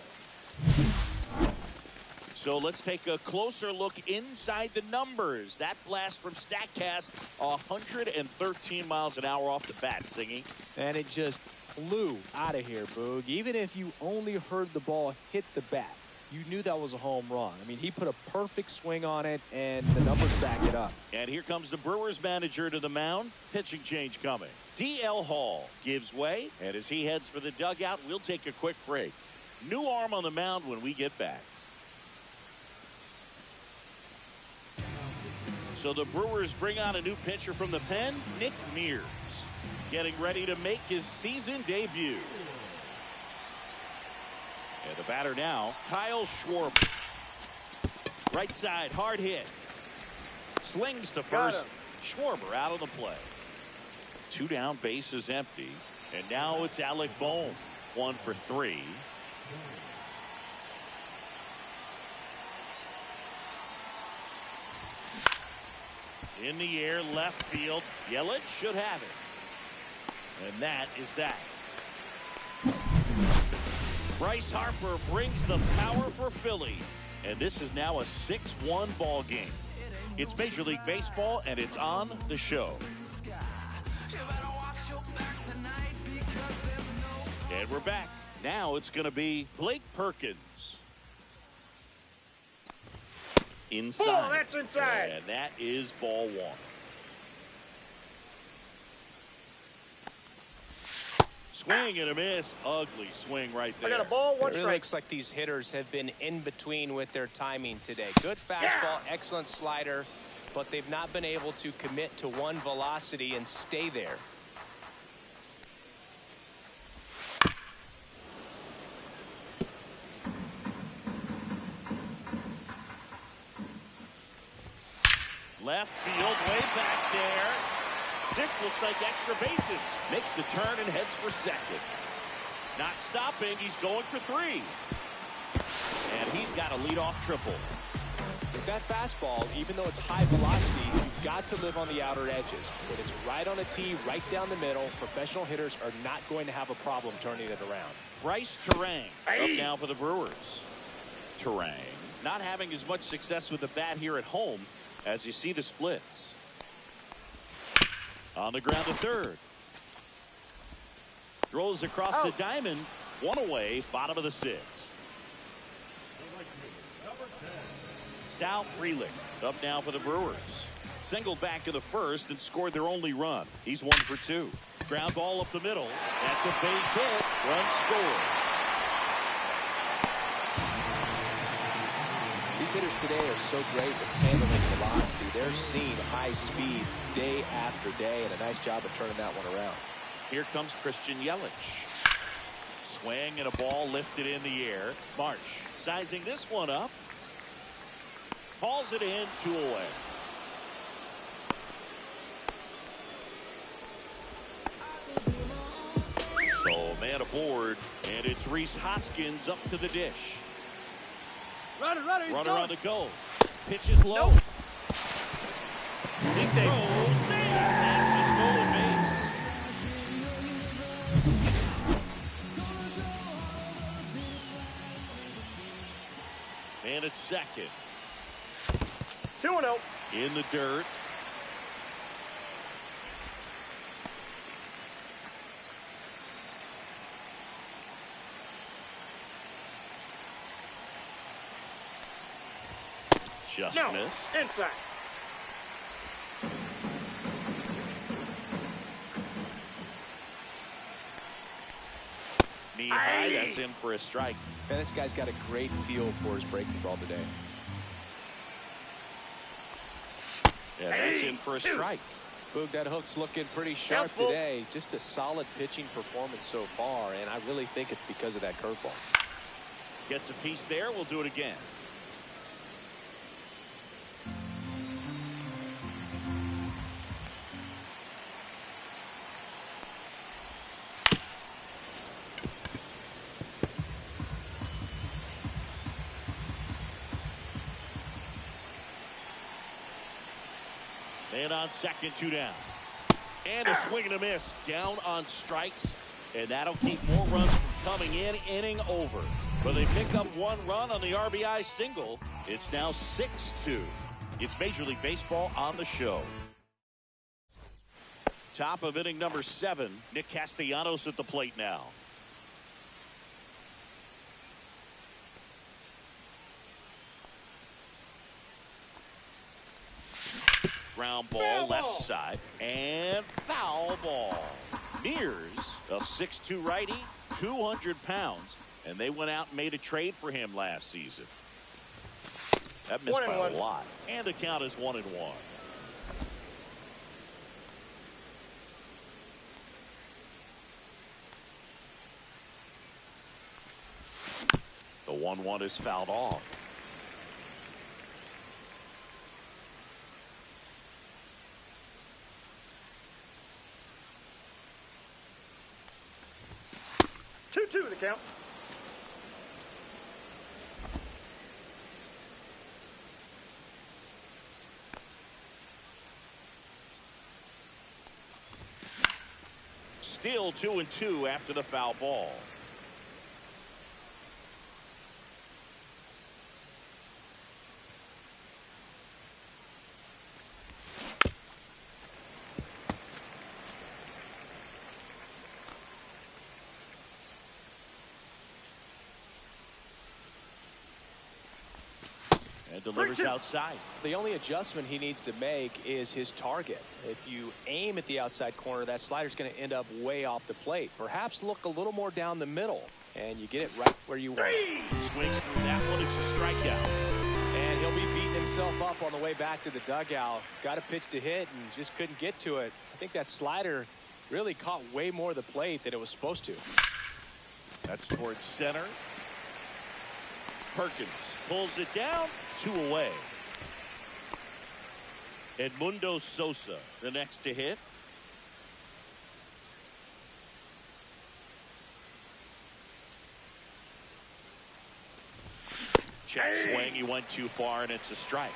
So let's take a closer look inside the numbers. That blast from StatCast, 113 miles an hour off the bat, Singy. And it just flew out of here, Boog. Even if you only heard the ball hit the bat, you knew that was a home run. I mean, he put a perfect swing on it, and the numbers back it up. And here comes the Brewers manager to the mound. Pitching change coming. D.L. Hall gives way, and as he heads for the dugout, we'll take a quick break. New arm on the mound when we get back. So the Brewers bring on a new pitcher from the pen, Nick Mears, getting ready to make his season debut. And the batter now, Kyle Schwarber. Right side, hard hit. Slings to first. Schwarber out of the play. 2 down, base is empty. And now it's Alec Bohm. 1 for 3. In the air, left field. Yelich should have it. And that is that. Bryce Harper brings the power for Philly. And this is now a 6-1 ball game. It's Major League Baseball, and it's on the show. And we're back. Now it's going to be Blake Perkins. Inside. Ball, that's inside. And that is ball 1. Swing and a miss. Ugly swing right there. I got a ball, 1 It really strike. looks like these hitters have been in between with their timing today. Good fastball, excellent slider, but they've not been able to commit to one velocity and stay there. Left field, way back there. This looks like extra bases. Makes the turn and heads for second. Not stopping, he's going for 3. And he's got a leadoff triple. With that fastball, even though it's high velocity, you've got to live on the outer edges. When it's right on a tee, right down the middle, professional hitters are not going to have a problem turning it around. Bryce Terang up now for the Brewers. Terang not having as much success with the bat here at home as you see the splits. On the ground to third. Throws across the diamond. 1 away, bottom of the 6th. Sal Frelick up now for the Brewers. Singled back to the first and scored their only run. He's 1 for 2. Ground ball up the middle. That's a base hit. Run scored. These hitters today are so great with handling velocity. They're seeing high speeds day after day, and a nice job of turning that one around. Here comes Christian Yelich. Swing and a ball lifted in the air. Marsh sizing this one up. Calls it in, 2 away. So man aboard, and it's Rhys Hoskins up to the dish. Runner on the go. Pitch is low. Nope. He's a that's a stolen base. And it's second. 2-0. In the dirt. Just missed. Inside. Knee high, that's in for a strike. Man, this guy's got a great feel for his breaking ball today. Yeah, that's in for a strike. Boog, that hook's looking pretty sharp today. Just a solid pitching performance so far, and I really think it's because of that curveball. Gets a piece there. We'll do it again. And on second, 2 down. And a swing and a miss. Down on strikes. And that'll keep more runs from coming in. Inning over. But they pick up 1 run on the RBI single. It's now 6-2. It's Major League Baseball on the show. Top of inning number 7. Nick Castellanos at the plate now. Ground ball left side and foul ball. Mears, a 6'2" righty, 200 pounds, and they went out and made a trade for him last season. That missed by a lot, and the count is 1-1. The 1-1 is fouled off. Two the count. Still 2-2 after the foul ball. Delivers outside. The only adjustment he needs to make is his target. If you aim at the outside corner, that slider's going to end up way off the plate. Perhaps look a little more down the middle, and you get it right where you want it. Swings through that one. It's a strikeout. And he'll be beating himself up on the way back to the dugout. Got a pitch to hit and just couldn't get to it. I think that slider really caught way more of the plate than it was supposed to. That's towards center. Perkins pulls it down. 2 away. Edmundo Sosa, the next to hit. Check swing. He went too far, and it's a strike.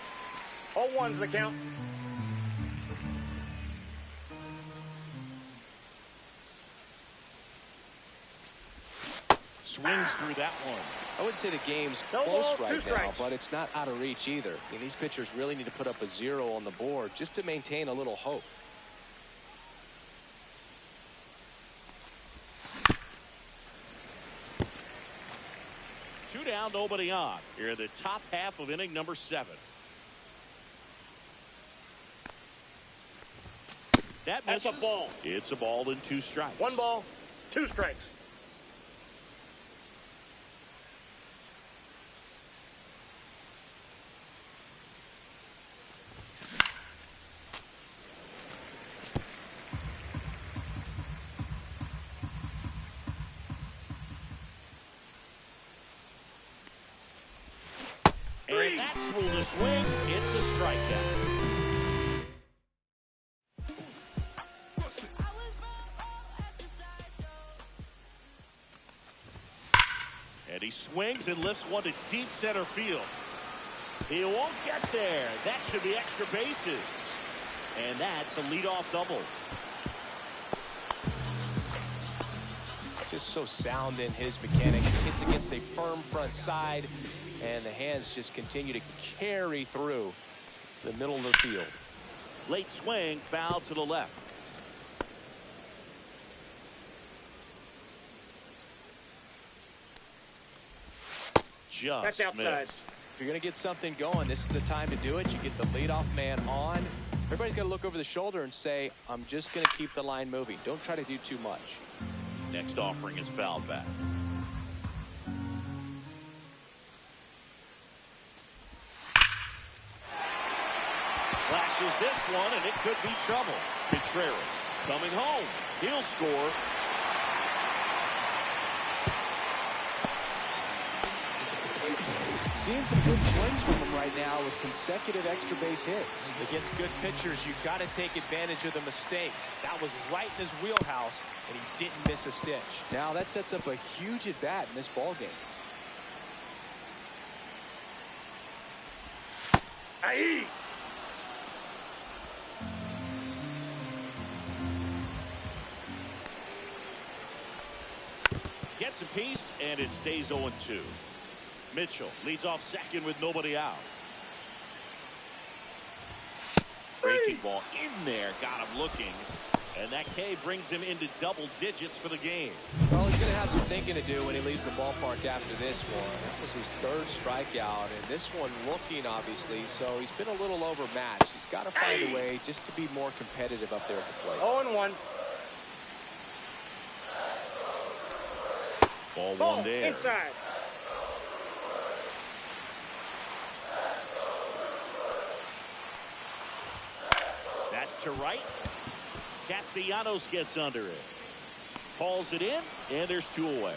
0-1's the count. Swings through that one. I wouldn't say the game's No close ball, right 2 now, strikes. but it's not out of reach either. I mean, these pitchers really need to put up a 0 on the board just to maintain a little hope. Two down, nobody on. Here in the top half of inning number 7. That's a ball. It's a ball and 2 strikes. 1 ball, 2 strikes. And that's through the swing. It's a strikeout. And he swings and lifts one to deep center field. He won't get there. That should be extra bases. And that's a leadoff double. Just so sound in his mechanics. He hits against a firm front side, and the hands just continue to carry through the middle of the field. Late swing, foul to the left. Just That's outside. missed. If you're going to get something going, this is the time to do it. You get the leadoff man on. Everybody's got to look over the shoulder and say, I'm just going to keep the line moving. Don't try to do too much. Next offering is fouled back. Flashes this one, and it could be trouble. Contreras coming home. He'll score. Seeing some good swings from him right now with consecutive extra base hits. Against good pitchers, you've got to take advantage of the mistakes. That was right in his wheelhouse, and he didn't miss a stitch. Now that sets up a huge at-bat in this ballgame. Aye. Gets a piece, and it stays 0-2. Mitchell leads off second with nobody out. Breaking ball in there, got him looking. And that K brings him into double digits for the game. Well, he's going to have some thinking to do when he leaves the ballpark after this one. That was his 3rd strikeout, and this one looking, obviously, so he's been a little overmatched. He's got to find a way just to be more competitive up there at the plate. 0-1. Ball Ball one there. inside. That to right. Castellanos gets under it. Calls it in, and there's 2 away.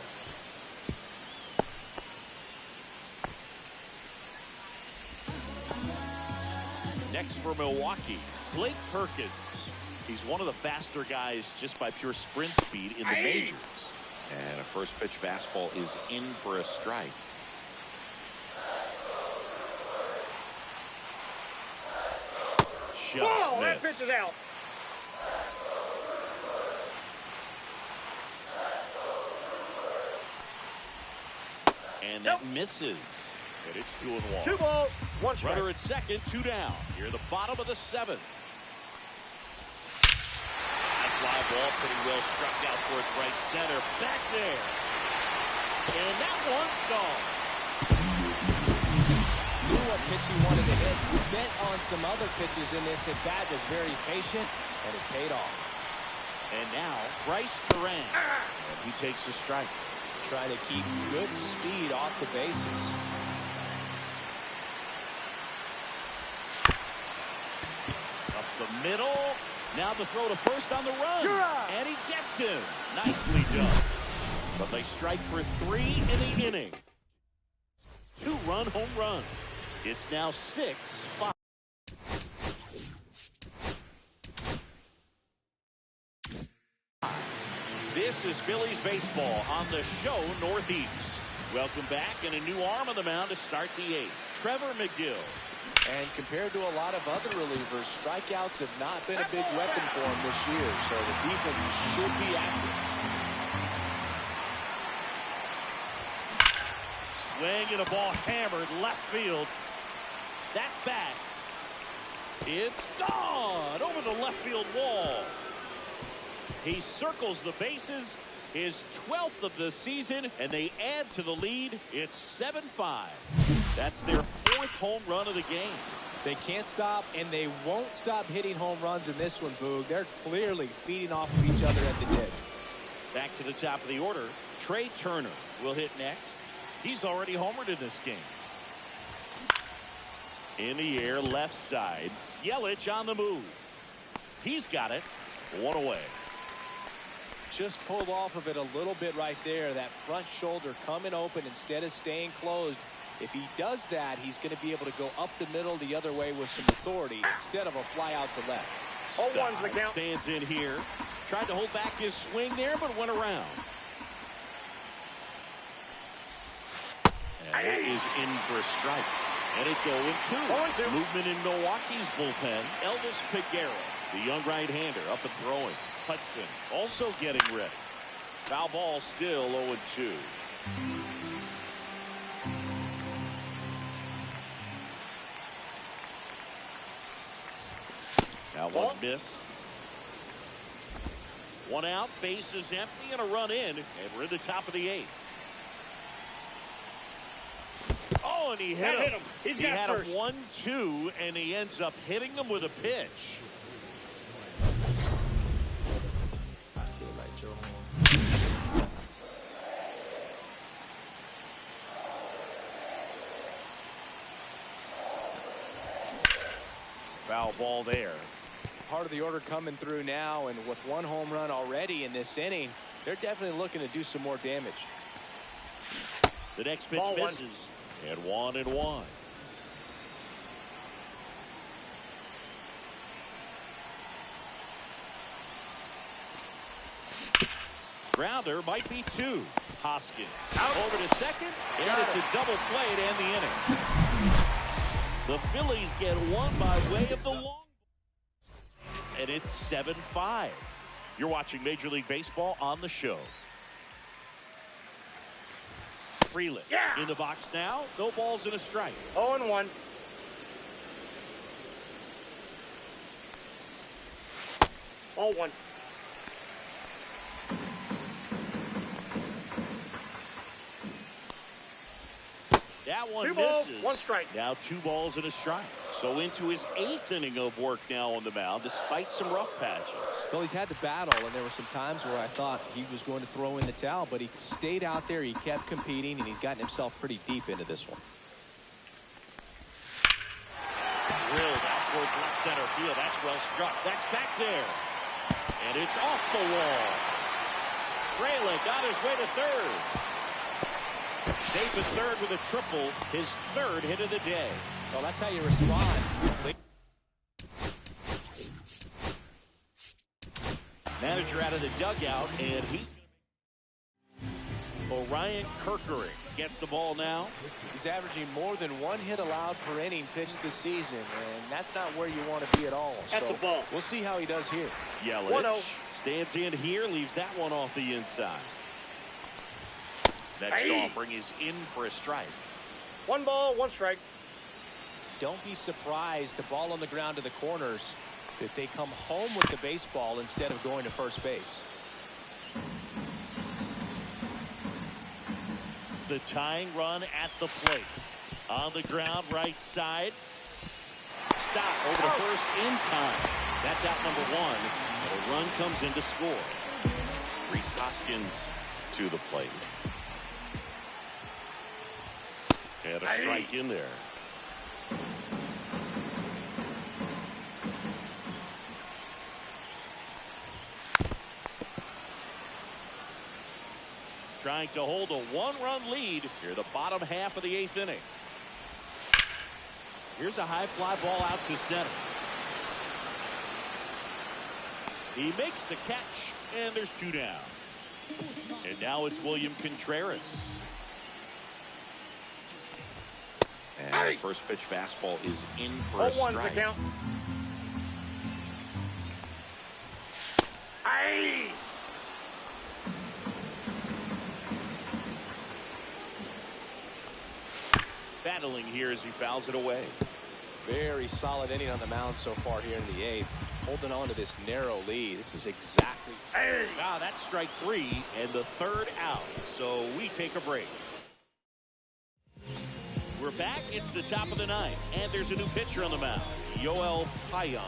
Next for Milwaukee, Blake Perkins. He's one of the faster guys just by pure sprint speed in the majors. And a first pitch fastball is in for a strike. Just Ball, that missed. pitch is out. And that misses. And it's 2-1. 2 balls, 1 strike. Runner at second, 2 down. Here at the bottom of the 7th. That fly ball pretty well struck out towards right center. Back there. And that one's gone. Knew what pitch he wanted to hit. Spent on some other pitches in this at bat. Was very patient, and it paid off. And now Bryce Duran. And he takes a strike. Trying to keep good speed off the bases. Up the middle. Now the throw to first on the run. And he gets him. Nicely done. But they strike for 3 in the inning. 2-run home run. It's now 6-5. This is Phillies baseball on the show Northeast. Welcome back, and a new arm on the mound to start the eighth. Trevor McGill. And compared to a lot of other relievers, strikeouts have not been a big weapon for him this year, so the defense should be active. Swing and a ball hammered left field. That's back. It's gone over the left field wall. He circles the bases, his 12th of the season, and they add to the lead. It's 7-5. That's their 4th home run of the game. They can't stop, and they won't stop hitting home runs in this one, Boog. They're clearly feeding off of each other at the ditch. Back to the top of the order. Trey Turner will hit next. He's already homered in this game. In the air, left side. Yelich on the move. He's got it. One away. Just pulled off of it a little bit right there. That front shoulder coming open instead of staying closed. If he does that, he's going to be able to go up the middle the other way with some authority instead of a fly out to left. 0-1's the count. Stands in here. Tried to hold back his swing there, but went around. And that is in for a strike. And it's 0-2. Movement in Milwaukee's bullpen. Elvis Peguero, the young right-hander, up and throwing. Hudson also getting ready. Foul ball, still 0-2. Now one missed. One out, base is empty, and a run in, and we're in the top of the 8th. Oh, and he hit him. He had a 1-2, and he ends up hitting him with a pitch. Foul ball there. Part of the order coming through now, and with one home run already in this inning, they're definitely looking to do some more damage. The next pitch misses. And 1-1. Grounder might be 2. Hoskins out over to second, and it's a double play to end the inning. The Phillies get one by way of the long, and it's 7-5. You're watching Major League Baseball on the show. Freeland in the box now. No balls and a strike. 0-1. All one. That one 2 balls, misses. 1 strike. Now 2 balls and a strike. So into his 8th inning of work now on the mound, despite some rough patches. Well, he's had to battle, and there were some times where I thought he was going to throw in the towel, but he stayed out there, he kept competing, and he's gotten himself pretty deep into this one. Drilled out towards left center field. That's well struck. That's back there. And it's off the wall. Frelick on his way to third. Safe at third with a triple. His 3rd hit of the day. Well, that's how you respond. Manager out of the dugout, and Orion Kerkering gets the ball now. He's averaging more than 1 hit allowed per inning pitched this season, and that's not where you want to be at all. That's a ball. We'll see how he does here. Yelich stands in here, leaves that one off the inside. Next offering is in for a strike. 1 ball, 1 strike. Don't be surprised to ball on the ground to the corners that they come home with the baseball instead of going to first base. The tying run at the plate. On the ground, right side. Stop over to first in time. That's out number 1. And a run comes in to score. Rhys Hoskins to the plate. And a strike in there. Trying to hold a 1-run lead here, the bottom half of the 8th inning. Here's a high fly ball out to center. He makes the catch, and there's 2 down. And now it's William Contreras. And the first pitch fastball is in for a strike. 0-1's the count. Aye. Battling here as he fouls it away. Very solid inning on the mound so far here in the 8th. Holding on to this narrow lead. This is exactly... Wow, that's strike 3 and the 3rd out. So we take a break. We're back. It's the top of the 9th. And there's a new pitcher on the mound. Yoel Payons.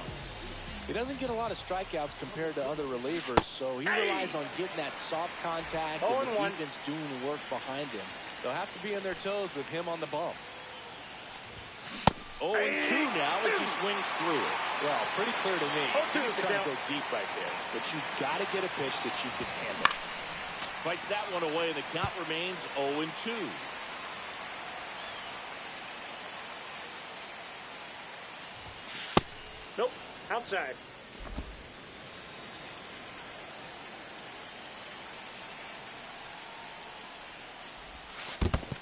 He doesn't get a lot of strikeouts compared to other relievers, so he relies on getting that soft contact and the defense doing the work behind him. They'll have to be on their toes with him on the bump. 0-2 now as he swings through it. Well, pretty clear to me. He's trying to go deep right there, but you've got to get a pitch that you can handle. Fights that one away, and the count remains 0-2. Nope, outside.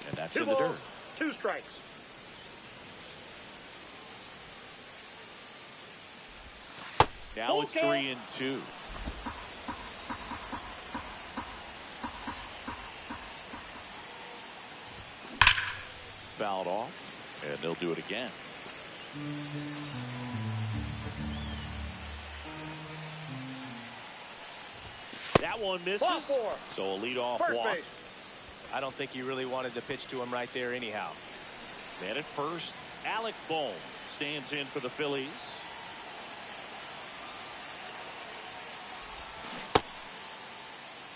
And that's 2 in the balls, dirt. 2 strikes. Now it's 3-2. Fouled off, and they'll do it again. That one misses. So a leadoff walk. I don't think he really wanted to pitch to him right there anyhow. Man at first, Alec Bohm stands in for the Phillies.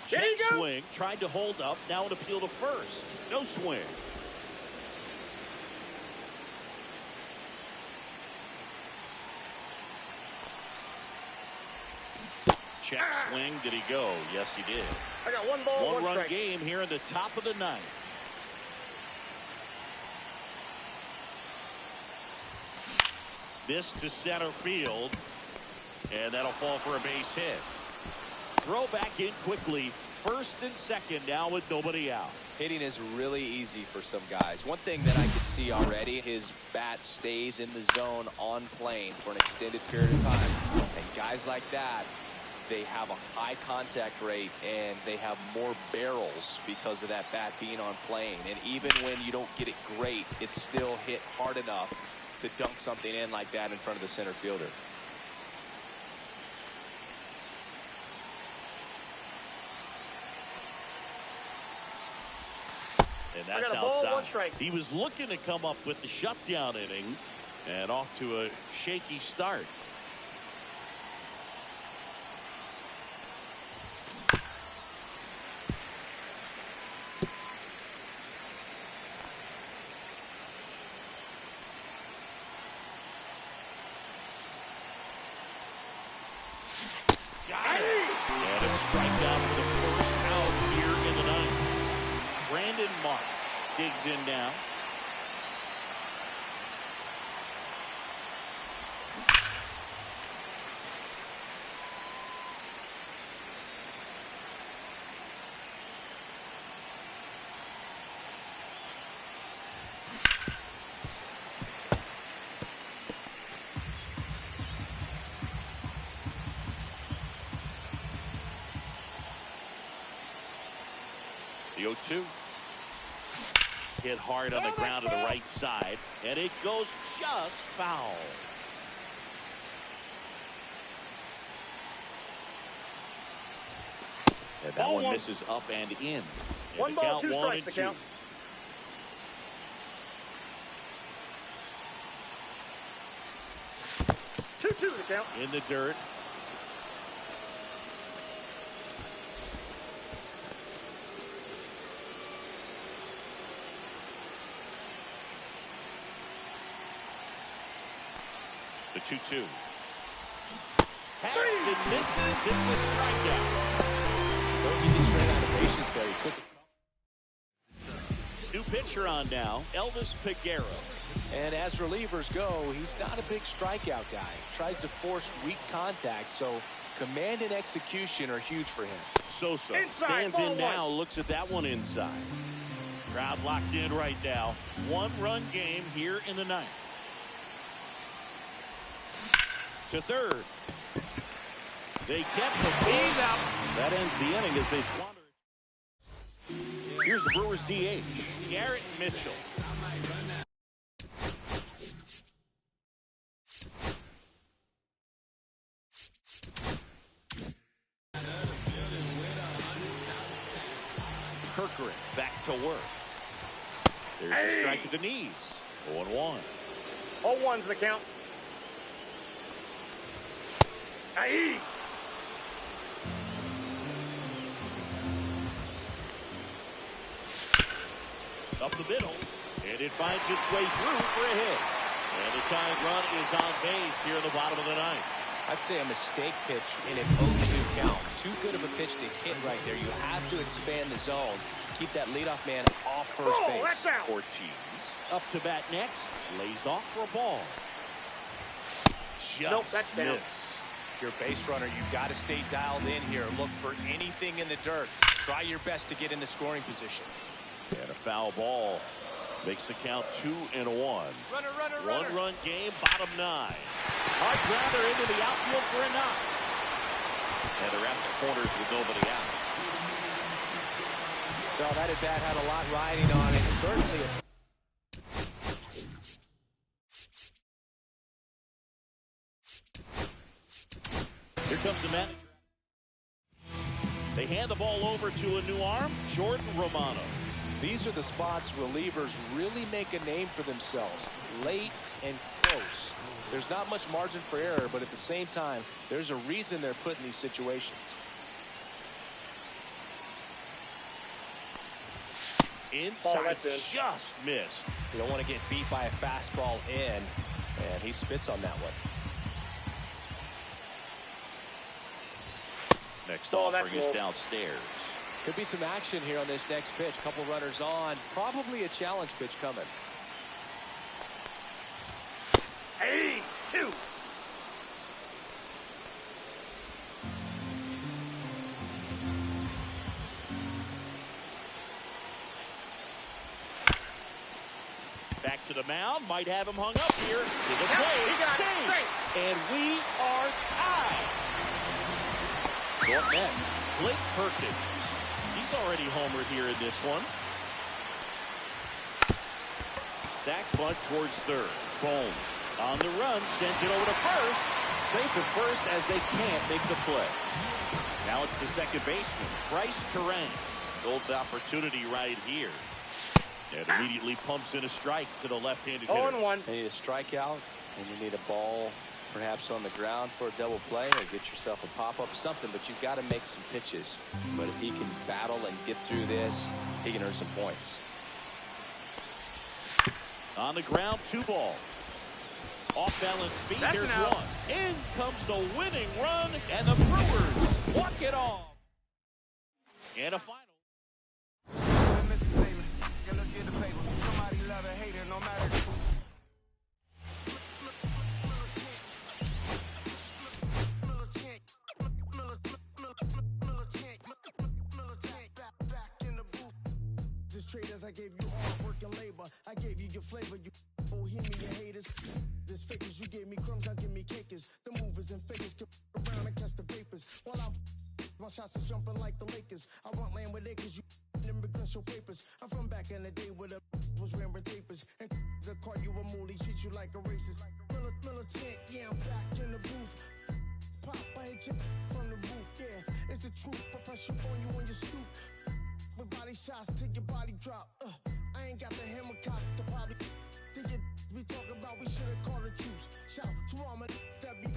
Check swing, tried to hold up, now an appeal to first. No swing. Check swing, did he go? Yes, he did. I got 1 ball, 1 run strike. game here in the top of the 9th. This to center field, and that'll fall for a base hit. Throw back in quickly. First and second now with nobody out. Hitting is really easy for some guys. One thing that I could see already, his bat stays in the zone on plane for an extended period of time. And guys like that, they have a high contact rate and they have more barrels because of that bat being on plane. And even when you don't get it great, it's still hit hard enough to dunk something in like that in front of the center fielder. And that's outside. He was looking to come up with the shutdown inning and off to a shaky start. Got it. And a strikeout for the first out here in the 9th. Brandon Marsh digs in now. The 0-2. Hit hard on the ground to the right side, and it goes just foul. And that one misses up and in. 1 ball, 2 strikes to count. Two to count. In the dirt. The 2-2. Hats and misses. It's a strikeout. Well, he just ran out of patience there. He took it. New pitcher on now, Elvis Peguero. And as relievers go, he's not a big strikeout guy. He tries to force weak contact, so Command and execution are huge for him. Sosa Inside, stands ball in now, one. looks at that one inside. Crowd locked in right now. One-run game here in the ninth. To third. They get the base out. That ends the inning as they squander it. Here's the Brewers DH, Garrett Mitchell. Kirkering back to work. There's a strike to the knees. 0-1. 0-1's the count. Aye. Up the middle, and it finds its way through for a hit. And the tying run is on base here in the bottom of the ninth. I'd say a mistake pitch in an 0-2 count. Too good of a pitch to hit right there. You have to expand the zone. Keep that leadoff man off first base. That's out. Ortiz up to bat next. Lays off for a ball. Just Nope, that's down. missed. Your base runner, you've got to stay dialed in here. Look for anything in the dirt. Try your best to get into scoring position. And a foul ball makes the count 2-1. Runner. One-run game, bottom 9. Hard grounder into the outfield for a knock. And they're at the corners with nobody out. Well, that at bat had a lot riding on it. Certainly Here comes the manager. They hand the ball over to a new arm, Jordan Romano. These are the spots relievers really make a name for themselves. Late and close. There's not much margin for error, but at the same time, there's a reason they're put in these situations. Inside, just missed. You don't want to get beat by a fastball in, and he spits on that one. Next offering is downstairs. Could be some action here on this next pitch. Couple runners on. Probably a challenge pitch coming. 2. Back to the mound. Might have him hung up here. To the plate. He got it. Save. Straight. And we are tied. Up next, Blake Perkins. He's already homered here in this one. Sack bunt towards third. Bohm on the run, sends it over to first. Safe at first as they can't make the play. Now it's the second baseman, Bryce Terang. Golden opportunity right here. And immediately pumps in a strike to the left-handed hitter. 0-1. You need a strikeout, and you need a ball perhaps on the ground for a double play, or get yourself a pop-up, something, but you've got to make some pitches. But if he can battle and get through this, he can earn some points. On the ground, 2 ball. Off balance speed, here's one. In comes the winning run, and the Brewers walk it off. And a final. Let's get the paper. Somebody love it, hate it, no matter. Traders, I gave you hard work and labor. I gave you your flavor, you bohemian haters. This fakers, you gave me crumbs, now give me cakers. The movers and fakers get around and catch the vapors. While my shots are jumping like the Lakers. I want land with acres, you immigrants show papers. I'm from back in the day where the was wearing tapers. And the call you a moolie, treat you like a racist. Militant, yeah, I'm back in the booth. Pop, I hit you from the roof, yeah. It's the truth, I pressure on you when you stoop. With body shots till your body drop. I ain't got the hammer cock to probably think it we talk about. We should have called a truce. Shout to all my that be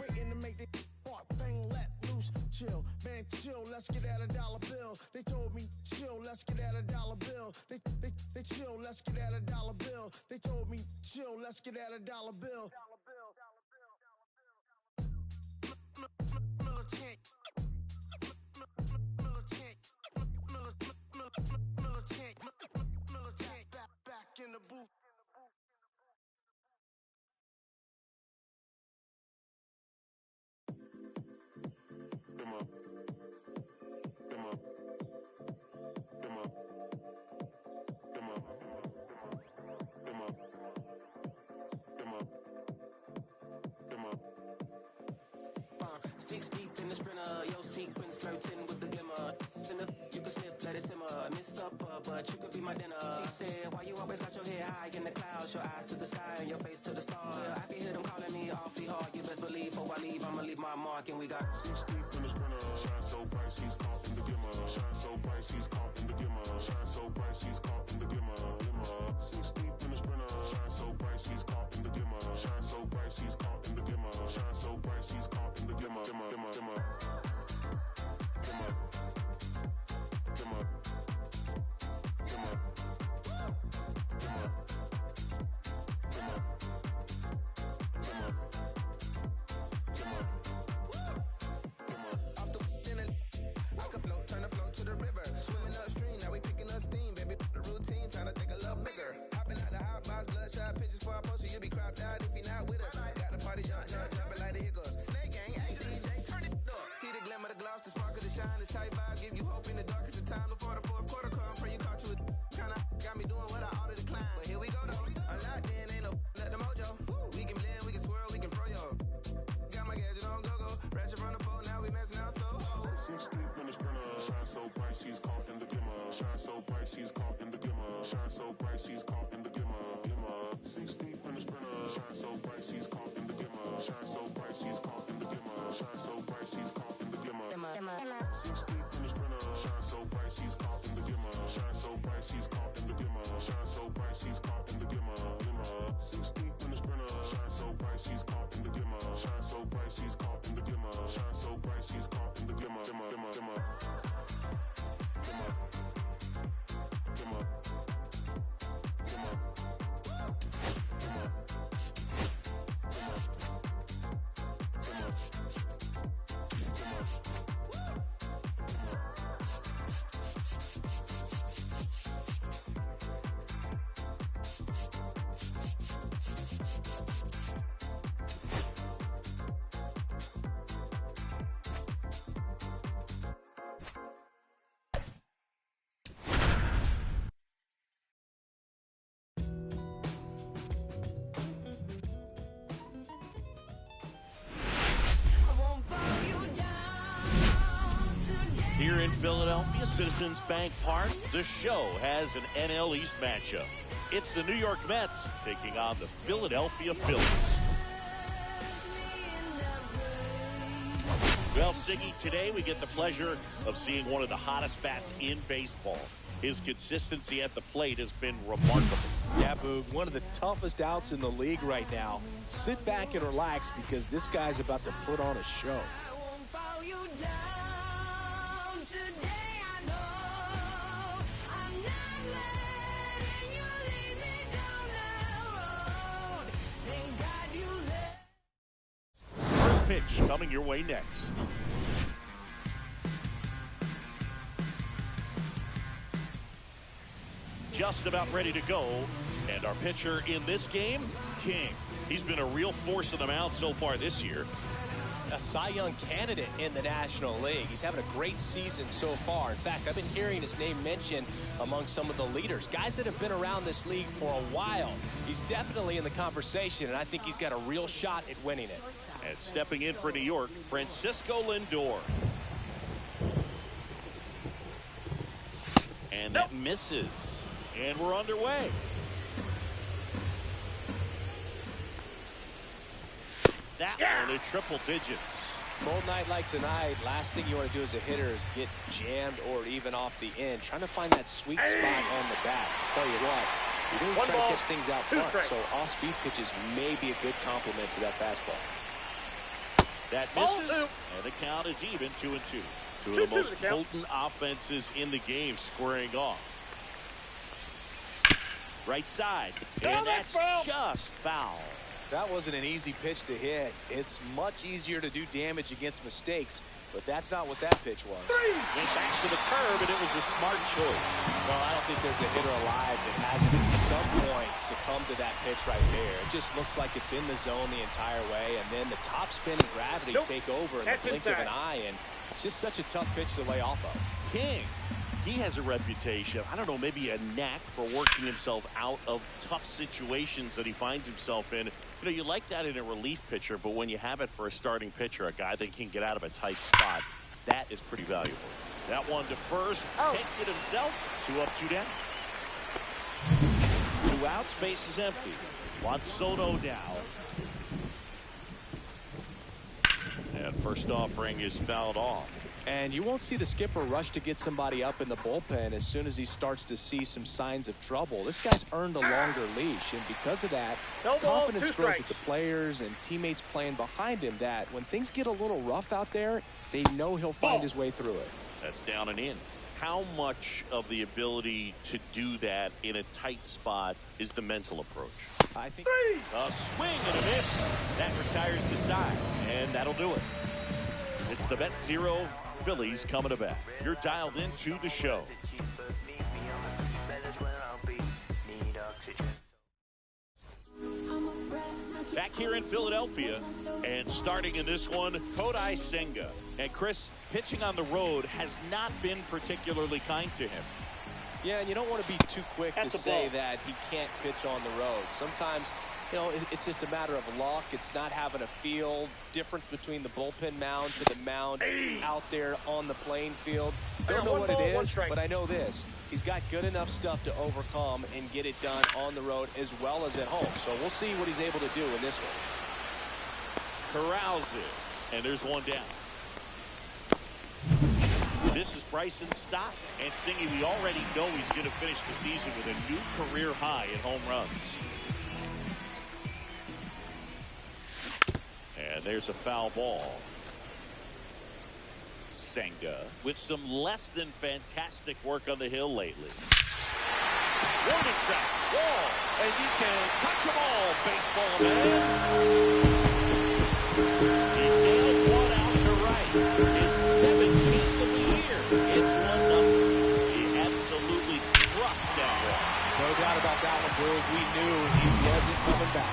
waiting to make the part bang let loose. Chill, man, chill. Let's get at $1 bill. They told me chill. Let's get at $1 bill. They chill. Let's get at $1 bill. They told me chill. Let's get at $1 bill. Militant. Militant, back in the booth. 6 deep in the sprinter, yo sequence flirting with the glimmer. You can sniff, let it simmer. Miss supper, but you could be my dinner. She said, why you always got your head high in the clouds? Your eyes to the sky and your face to the stars. I can hear them calling me awfully hard. You best believe before I leave, I'ma leave my mark. And we got 6 deep in the sprinter. Shine so bright, she's caught in the glimmer. Shine so bright, she's caught in the glimmer. Shine so bright, she's caught in the glimmer. 6 deep in the sprinter. Shine so bright, she's caught in the glimmer. Shine so bright, she's caught in the glimmer. Shine so bright, she's caught in the glimmer. She's caught in the glimmer. Shine so bright, she's caught in the glimmer. Shine so bright, she's caught in the glimmer. 6 deep in the sprinter. Shine so bright, she's caught in the glimmer. Shine so bright, she's caught in the glimmer. Shine so bright, she's caught in the glimmer. 6 deep in the sprinter. Shine so bright, she's caught in the glimmer. Shine so bright, she's caught in the glimmer. Shine so bright, she's caught in the glimmer. 6 deep in the sprinter. Shine so bright, she's caught in the glimmer. Shine so bright, she's caught in the glimmer. Shine so bright, she's caught in the glimmer. Here in Philadelphia, Citizens Bank Park, the show has an NL East matchup. It's the New York Mets taking on the Philadelphia Phillies. Well, Siggy, today we get the pleasure of seeing one of the hottest bats in baseball. His consistency at the plate has been remarkable. Yeah, Boog, one of the toughest outs in the league right now. Sit back and relax because this guy's about to put on a show. First pitch coming your way next. Just about ready to go. And our pitcher in this game, King. He's been a real force in the mound so far this year. A Cy Young candidate in the National League. He's having a great season so far. In fact, I've been hearing his name mentioned among some of the leaders, guys that have been around this league for a while. He's definitely in the conversation, and I think he's got a real shot at winning it. And stepping in for New York, Francisco Lindor. And that misses. And we're underway. That one in triple digits. Cold night like tonight, last thing you want to do as a hitter is get jammed or even off the end. Trying to find that sweet spot on the bat. Tell you what, you're really trying to catch things out front, so off-speed pitches may be a good complement to that fastball. That misses, and the count is even 2-2. Two of the most potent offenses in the game squaring off. Right side, and that's just foul. That wasn't an easy pitch to hit. It's much easier to do damage against mistakes, but that's not what that pitch was. Went back to the curb, and it was a smart choice. Well, I don't think there's a hitter alive that hasn't at some point succumbed to that pitch right there. It just looks like it's in the zone the entire way, and then the top spin and gravity take over in the blink of an eye, and it's just such a tough pitch to lay off of. King he has a reputation, I don't know, maybe a knack for working himself out of tough situations that he finds himself in. You know, you like that in a relief pitcher, but when you have it for a starting pitcher, a guy that can get out of a tight spot, that is pretty valuable. That one to first, takes it himself. 2 up, 2 down. 2 outs, base is empty. Juan Soto now. And first offering is fouled off. And you won't see the skipper rush to get somebody up in the bullpen as soon as he starts to see some signs of trouble. This guy's earned a longer leash, and because of that, confidence grows with the players and teammates playing behind him, that when things get a little rough out there, they know he'll find his way through it. That's down and in. How much of the ability to do that in a tight spot is the mental approach? I think a swing and a miss. That retires the side, and that'll do it. It's the Bet-Zero Phillies coming to bat. You're dialed into the show. Back here in Philadelphia, and starting in this one, Kodai Senga. And Chris, pitching on the road has not been particularly kind to him. Yeah, and you don't want to be too quick to say that he can't pitch on the road. Sometimes, you know, it's just a matter of luck. It's not having a feel. Difference between the bullpen mound to the mound out there on the playing field. Don't know what it is, but I know this. He's got good enough stuff to overcome and get it done on the road as well as at home. So we'll see what he's able to do in this one. Corrals it, and there's one down. This is Bryson's stop, and Singy, we already know he's going to finish the season with a new career high in home runs. And there's a foul ball. Senga with some less than fantastic work on the hill lately. Warning track, wall, and you can touch them all, baseball man. He nails one out to right. His 17th of the year. It's 1-0. He absolutely crushed that one. No doubt about that one, Boog. We knew he wasn't coming back.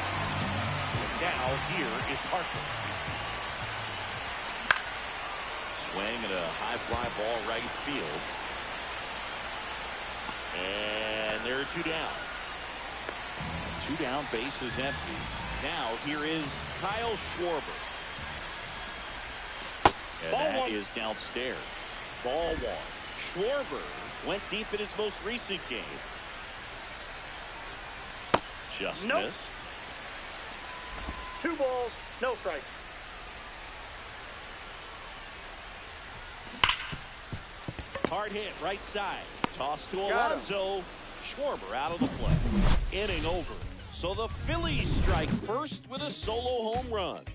Now here is Harper. Swing at a high fly ball right field. And there are 2 down. 2 down, base is empty. Now here is Kyle Schwarber. And that is downstairs. Ball 1. Schwarber went deep in his most recent game. Just missed. 2 balls, no strikes. Hard hit, right side. Toss to Alonso. Schwarber out of the play. Inning over. So the Phillies strike first with a solo home run.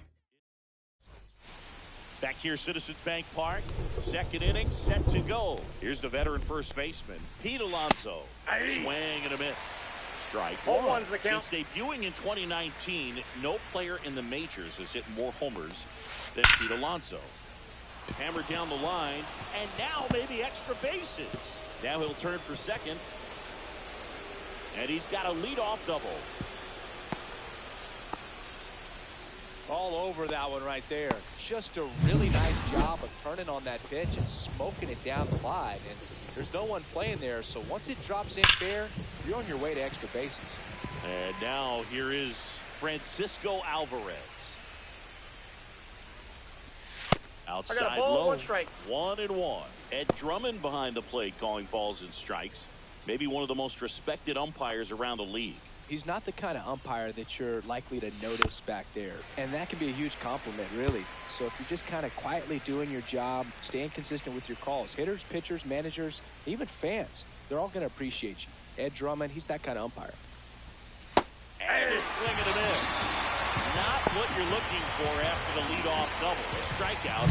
Back here, Citizens Bank Park. Second inning set to go. Here's the veteran first baseman, Pete Alonso. Swing and a miss. Strike one. The count. Since debuting in 2019, no player in the majors has hit more homers than Pete Alonso. Hammered down the line, and now maybe extra bases. Now he'll turn for second. And he's got a leadoff double. All over that one right there. Just a really nice job of turning on that pitch and smoking it down the line. And there's no one playing there, so once it drops in fair, you're on your way to extra bases. And now here is Francisco Alvarez. Outside low, 1 strike. 1-1. Ed Drummond behind the plate calling balls and strikes. Maybe one of the most respected umpires around the league. He's not the kind of umpire that you're likely to notice back there. And that can be a huge compliment, really. So if you're just kind of quietly doing your job, staying consistent with your calls, hitters, pitchers, managers, even fans, they're all going to appreciate you. Ed Drummond, he's that kind of umpire. And a swing and a miss. Not what you're looking for after the leadoff double. A strikeout,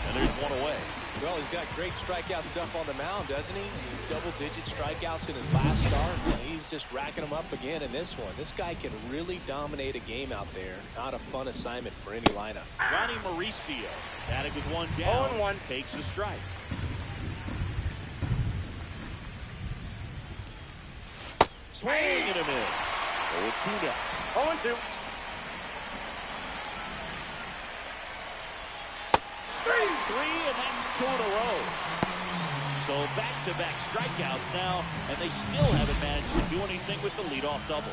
and there's one away. Well, he's got great strikeout stuff on the mound, doesn't he? Double-digit strikeouts in his last start. And he's just racking them up again in this one. This guy can really dominate a game out there. Not a fun assignment for any lineup. Ronnie Mauricio, batting with 1 down, 0-1. takes a strike. Swing and a miss. 0-2 down. 0-2. Straight 3, and that's 2 in a row. So back-to-back strikeouts now, and they still haven't managed to do anything with the leadoff double.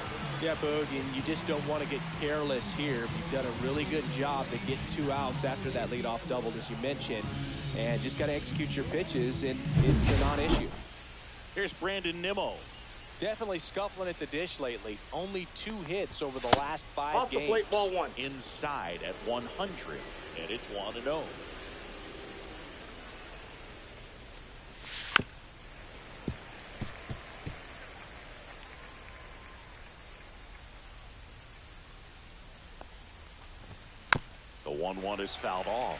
Yeah, Boog, and you just don't want to get careless here. You've done a really good job to get 2 outs after that leadoff double, as you mentioned, and just got to execute your pitches, and it's a non-issue. Here's Brandon Nimmo. Definitely scuffling at the dish lately. Only 2 hits over the last 5 Off games. the plate, ball 1. Inside at 100, and it's 1-0. The 1-1 is fouled off.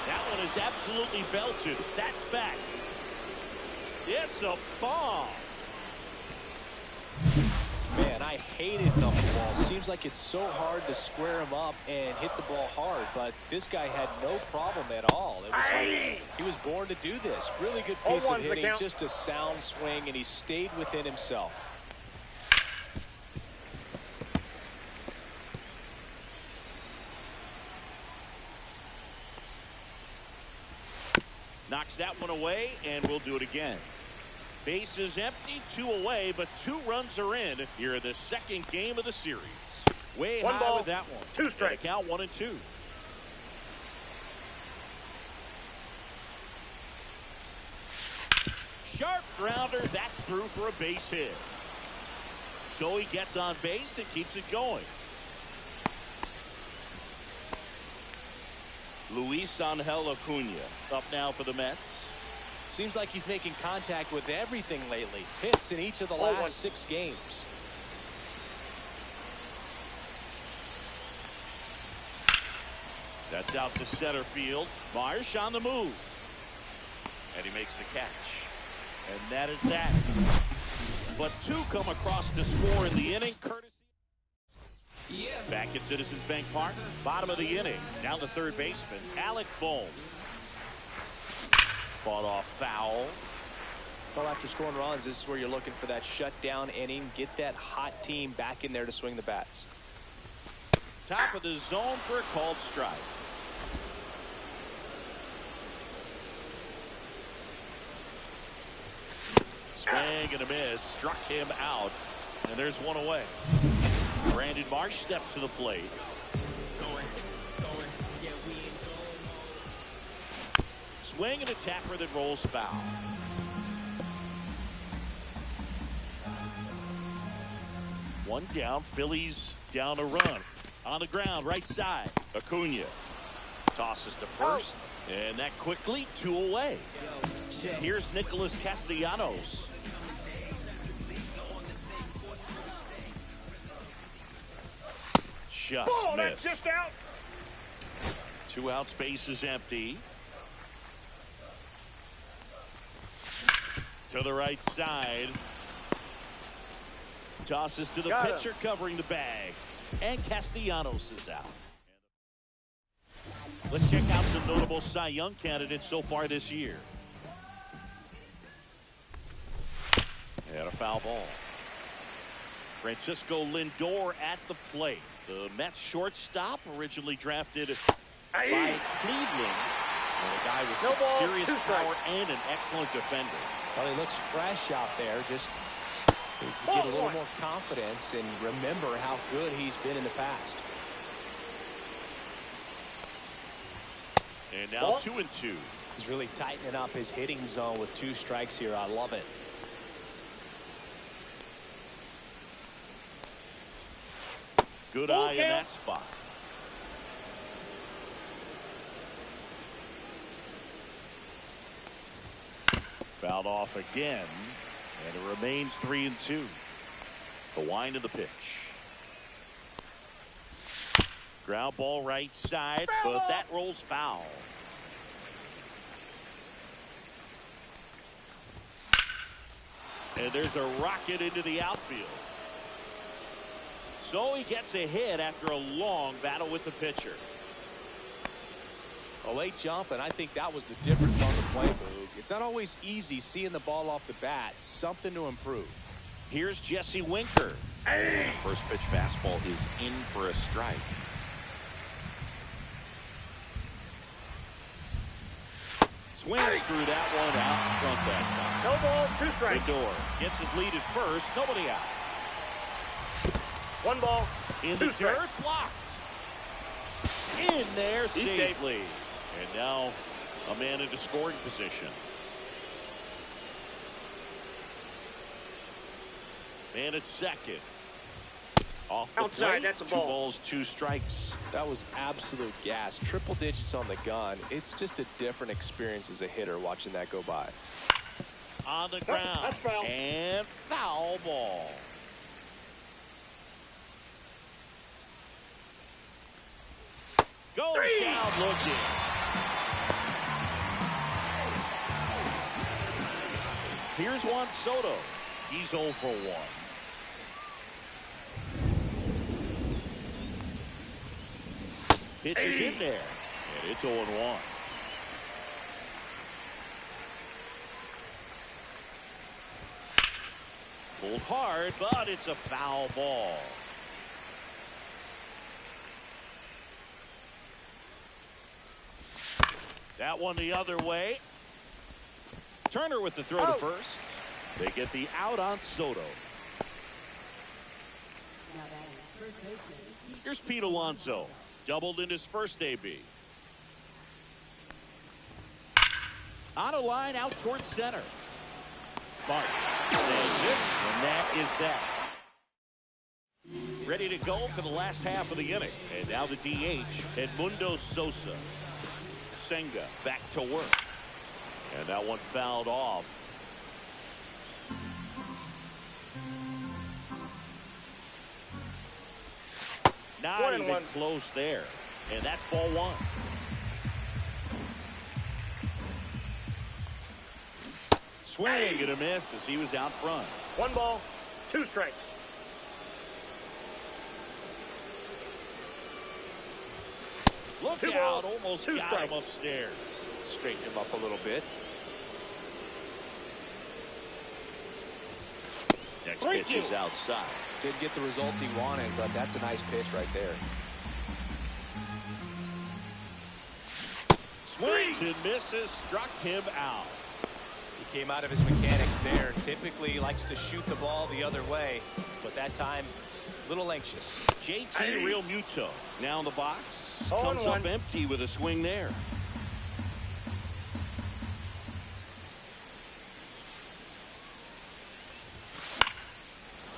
That one is absolutely belted. That's back. It's a bomb. Man, I hated knuckleball. Seems like it's so hard to square him up and hit the ball hard, but this guy had no problem at all. It was like he was born to do this. Really good piece of hitting, just a sound swing, and he stayed within himself. Knocks that one away, and we'll do it again. Base is empty, 2 away, but 2 runs are in here in the second game of the series. Way One high ball, with that one. 2 strikes. Count 1-2. Sharp grounder. That's through for a base hit. So he gets on base and keeps it going. Luis Angel Acuna up now for the Mets. Seems like he's making contact with everything lately. Hits in each of the last 6 games. That's out to center field. Marsh on the move. And he makes the catch. And that is that. But 2 come across to score in the inning, courtesy. Back at Citizens Bank Park, bottom of the inning. Down to third baseman, Alec Bohm. Fought off foul. Well, after scoring runs, this is where you're looking for that shutdown inning. Get that hot team back in there to swing the bats. Top of the zone for a called strike. Swing and a miss. Struck him out. And there's one away. Brandon Marsh steps to the plate. Swing and a tapper that rolls foul. One down. Phillies down a run. On the ground, right side. Acuna tosses to first. And that quickly, 2 away. Here's Nicholas Castellanos. Just Ball, missed. that's just out. 2 outs, base is empty. To the right side. Tosses to the pitcher covering the bag. And Castellanos is out. Let's check out some notable Cy Young candidates so far this year. And a foul ball. Francisco Lindor at the plate. The Mets shortstop, originally drafted by Cleveland. And a guy with some serious power and an excellent defender. Well, he looks fresh out there. Just needs to get a little more confidence and remember how good he's been in the past. And now 2-2. He's really tightening up his hitting zone with 2 strikes here. I love it. Good eye in that spot. Fouled off again, and it remains 3-2. The wind of the pitch. Ground ball right side, but that rolls foul. And there's a rocket into the outfield. So he gets a hit after a long battle with the pitcher. A late jump, and I think that was the difference on the play, Boog. It's not always easy seeing the ball off the bat. Something to improve. Here's Jesse Winker. And the first pitch fastball is in for a strike. Swings through that one out in front that time. No ball, 2 strikes. Lindor gets his lead at first. Nobody out. 1 ball, in 2 the strikes. dirt, blocked. In there safely. And now a man into scoring position. Man at second. Off the Outside, plate, that's a 2 ball. balls, 2 strikes. That was absolute gas. Triple digits on the gun. It's just a different experience as a hitter watching that go by. On the ground. That's foul. And foul ball. Goes down looking. Here's Juan Soto. He's 0 for 1. Pitch is in there. And it's 0-1. Pulled hard, but it's a foul ball. That one the other way. Turner with the throw to first. They get the out on Soto. Here's Pete Alonso. Doubled in his first AB. On a line out towards center. Bart saves it, and that is that. Ready to go for the last half of the inning. And now the DH, Edmundo Sosa. Senga back to work. And that one fouled off. Not even close there. And that's ball 1. Swing and a miss as he was out front. 1 ball, 2 strikes. Look 2 out, balls, almost 2 got strikes. him upstairs. Straighten him up a little bit. Next pitch is outside. Didn't get the result he wanted, but that's a nice pitch right there. Swings and misses, struck him out. He came out of his mechanics there. Typically likes to shoot the ball the other way, but that time a little anxious. JT Real Muto now in the box. 0-1. Comes up empty with a swing there.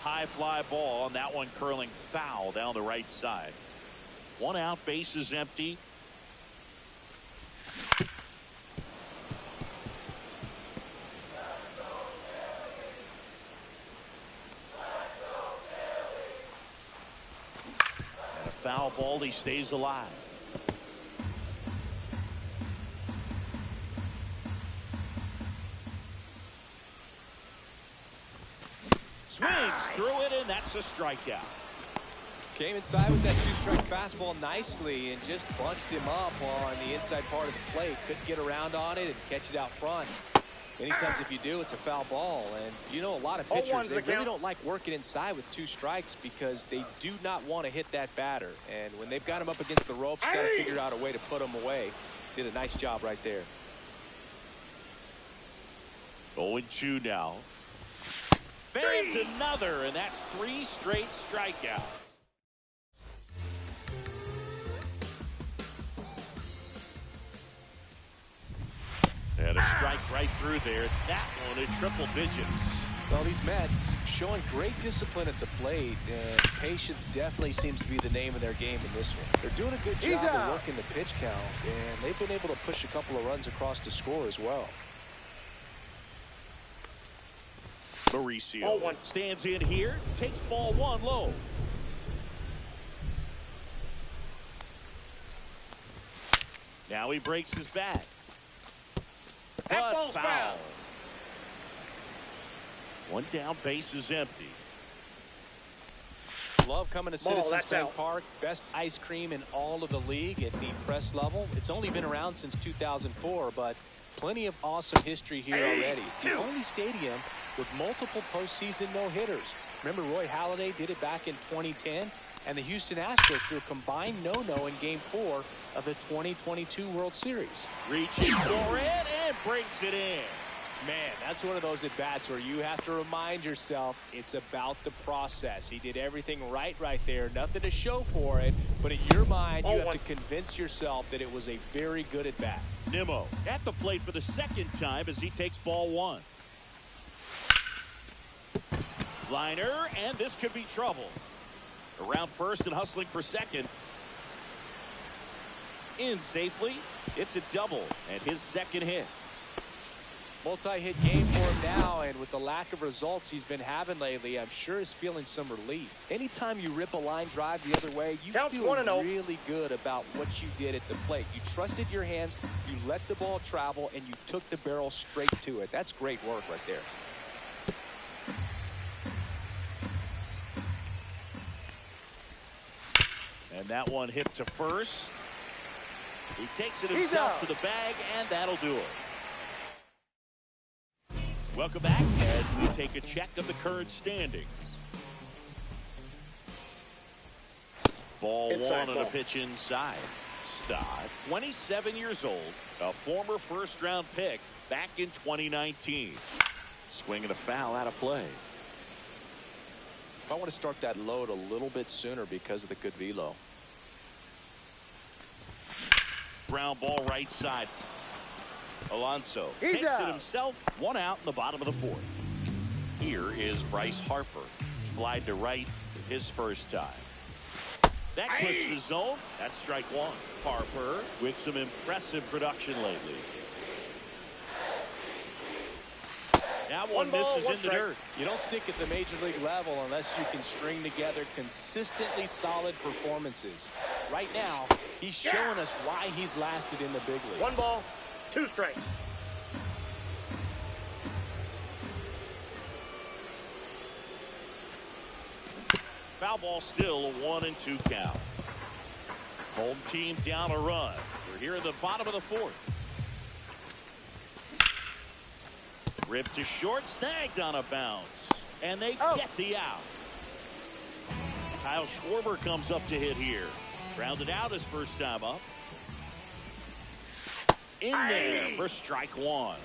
High fly ball, and that one curling foul down the right side. 1 out, base is empty. And a foul ball, he stays alive. Swings through it, and that's a strikeout. Came inside with that 2-strike fastball nicely and just bunched him up on the inside part of the plate. Couldn't get around on it and catch it out front. Many times if you do, it's a foul ball. And you know, a lot of pitchers, they really don't like working inside with 2 strikes because they do not want to hit that batter. And when they've got him up against the ropes, got to figure out a way to put him away. Did a nice job right there. 0-2 now. Fans another, and that's 3 straight strikeouts. And a strike right through there. That one in triple digits. Well, these Mets showing great discipline at the plate, and patience definitely seems to be the name of their game in this one. They're doing a good job of working the pitch count, and they've been able to push a couple of runs across to score as well. Mauricio stands in here, takes ball 1 low. Now he breaks his bat. But foul. 1 down, base is empty. Love coming to Citizens Bank Park. Best ice cream in all of the league at the press level. It's only been around since 2004, but plenty of awesome history here already. It's the only stadium with multiple postseason no-hitters. Remember, Roy Halladay did it back in 2010, and the Houston Astros threw a combined no-no in Game 4 of the 2022 World Series. Reaching for it and brings it in. Man, that's one of those at-bats where you have to remind yourself it's about the process. He did everything right there. Nothing to show for it, but in your mind, you have to convince yourself that it was a very good at-bat. Nimmo at the plate for the second time as he takes ball one. Liner, and this could be trouble. Around first and hustling for second. In safely. It's a double and his second hit. Multi-hit game for him now, and with the lack of results he's been having lately, I'm sure he's feeling some relief. Anytime you rip a line drive the other way, you feel really good about what you did at the plate. You trusted your hands, you let the ball travel, and you took the barrel straight to it. That's great work right there. And that one hit to first. He takes it himself to the bag, and that'll do it. Welcome back as we take a check of the current standings. Ball one on a pitch inside. Stott, 27 years old, a former first-round pick back in 2019. Swinging a foul out of play. If I want to start that load a little bit sooner because of the good velo. Ground ball right side. Alonso takes it himself. One out in the bottom of the fourth. Here is Bryce Harper. Fly to right his first time. That clicks the zone. That's strike one. Harper with some impressive production lately. That one misses in the dirt. You don't stick at the major league level unless you can string together consistently solid performances. Right now, he's showing us why he's lasted in the big leagues. 1 ball, 2 strikes. Foul ball still, a 1-2 count. Home team down a run. We're here in the bottom of the fourth. Ripped to short, snagged on a bounce. And they get the out. Kyle Schwarber comes up to hit here. Grounded out his first time up. In there for strike one.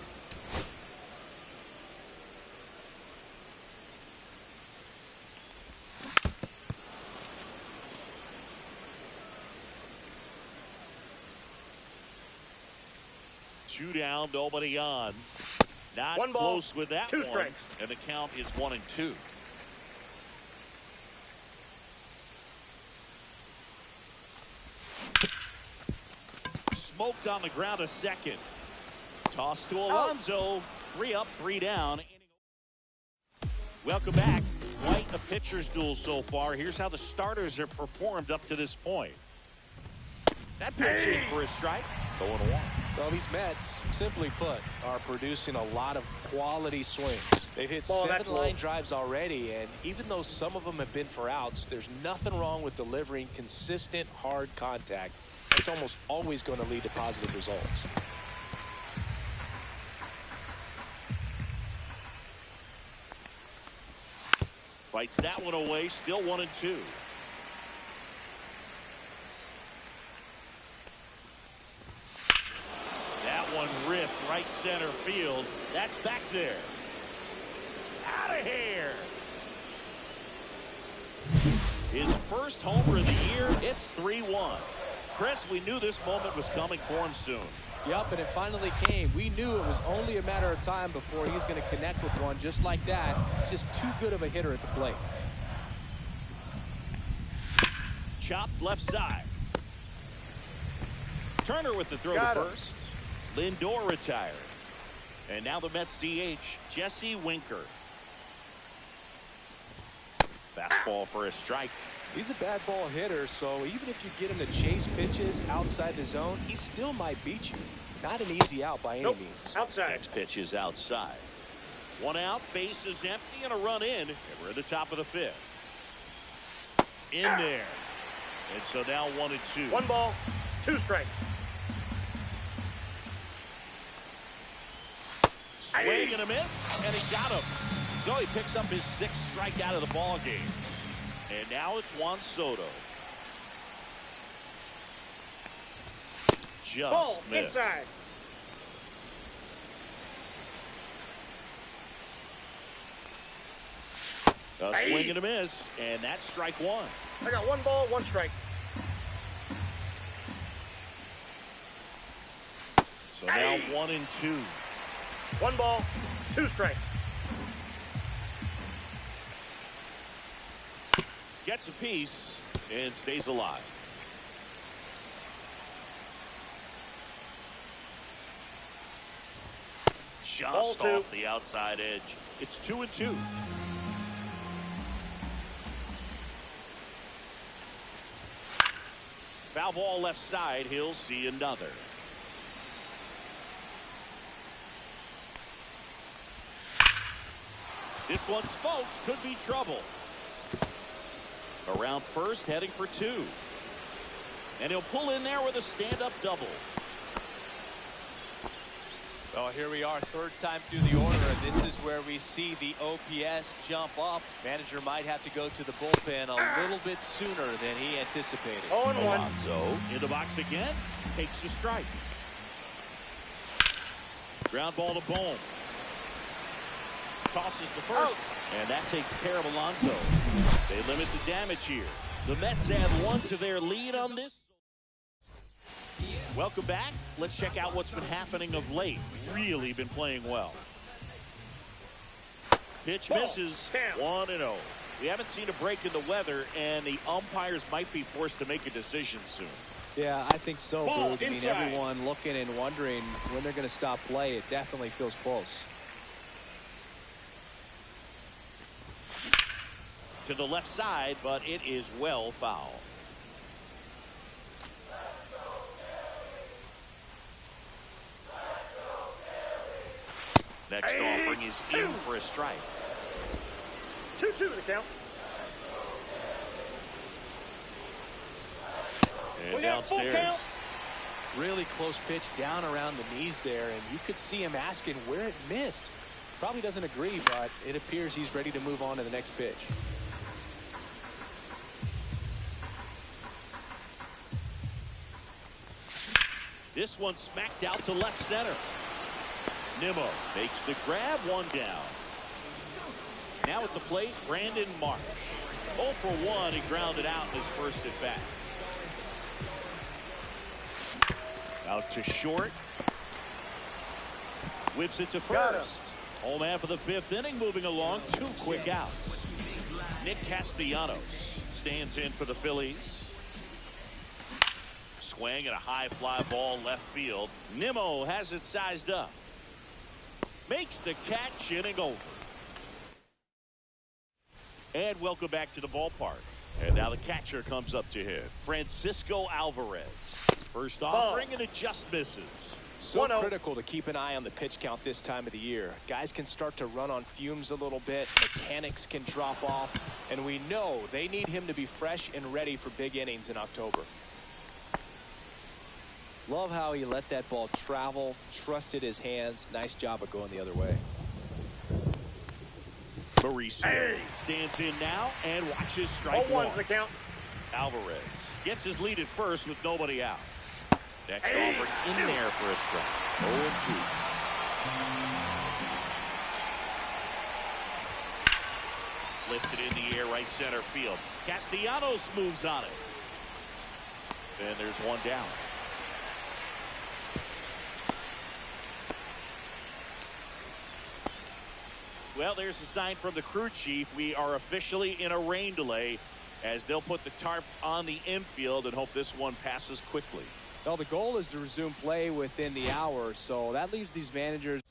Two down, nobody on. Not 1 ball, close with that 2 one. strikes. And the count is 1-2. Smoked on the ground a second. Toss to Alonso. 3 up, 3 down. Welcome back. Quite a pitcher's duel so far. Here's how the starters have performed up to this point. That pitch in for a strike. 0-1. Well, these Mets, simply put, are producing a lot of quality swings. They've hit 7 line drives already, and even though some of them have been for outs, there's nothing wrong with delivering consistent, hard contact. It's almost always going to lead to positive results. Fights that one away, still 1-2. That one ripped right center field. That's back there. Out of here. His first homer of the year. It's 3-1. Chris, we knew this moment was coming for him soon. Yep, and it finally came. We knew it was only a matter of time before he was going to connect with one just like that. Just too good of a hitter at the plate. Chopped left side. Turner with the throw to first. Lindor retired. And now the Mets DH, Jesse Winker. Fastball for a strike. He's a bad ball hitter, so even if you get him to chase pitches outside the zone, he still might beat you. Not an easy out by any means. Outside. Next pitch is outside. 1 out, base is empty, and a run in. And we're at the top of the 5th. In there. And so now 1-2. 1 ball, 2 strikes. Swing and a miss, and he got him. So he picks up his 6th strikeout of the ball game. And now it's Juan Soto. Just Ball missed. inside. A swing and a miss, and that's strike 1. I got 1 ball, 1 strike. So now 1 and 2. 1 ball, 2 strike. Gets a piece and stays alive. Just off the outside edge. It's 2 and 2. Foul ball left side. He'll see another. This one smoked. Could be trouble. Around first, heading for 2. And he'll pull in there with a stand-up double. Well, here we are, 3rd time through the order, and this is where we see the OPS jump up. Manager might have to go to the bullpen a little bit sooner than he anticipated. 0-1. Alonso in the box again, takes the strike. Ground ball to Bohm. Tosses the first, and that takes care of Alonso. They limit the damage here. The Mets add 1 to their lead on this. Welcome back. Let's check out what's been happening of late. Really been playing well. Pitch misses. 1-0. We haven't seen a break in the weather, and the umpires might be forced to make a decision soon. Yeah, I think so, Boog. I mean, everyone looking and wondering when they're going to stop play. It definitely feels close. To the left side, but it is well foul. Next offering is in for a strike. 2-2 the count. And downstairs. Really close pitch down around the knees there, and you could see him asking where it missed. Probably doesn't agree, but it appears he's ready to move on to the next pitch. This one smacked out to left center. Nimmo makes the grab, 1 down. Now at the plate, Brandon Marsh. 0 for 1, he grounded out in his first at bat. Out to short. Whips it to first. Home half of the 5th inning, moving along. 2 quick outs. Nick Castellanos stands in for the Phillies. Swing and a high fly ball left field. Nimmo has it sized up. Makes the catch, inning over. And welcome back to the ballpark. And now the catcher comes up to hit. Francisco Alvarez. First offering and it just misses. So critical to keep an eye on the pitch count this time of the year. Guys can start to run on fumes a little bit. Mechanics can drop off. And we know they need him to be fresh and ready for big innings in October. Love how he let that ball travel, trusted his hands. Nice job of going the other way. Mauricio stands in now and watches strike 1. 0-1's the count. Alvarez gets his lead at first with nobody out. Next offering in there for a strike. 0-2. Lifted in the air, right center field. Castellanos moves on it. And there's 1 down. Well, there's a sign from the crew chief. We are officially in a rain delay as they'll put the tarp on the infield and hope this one passes quickly. Well, the goal is to resume play within the hour, so that leaves these managers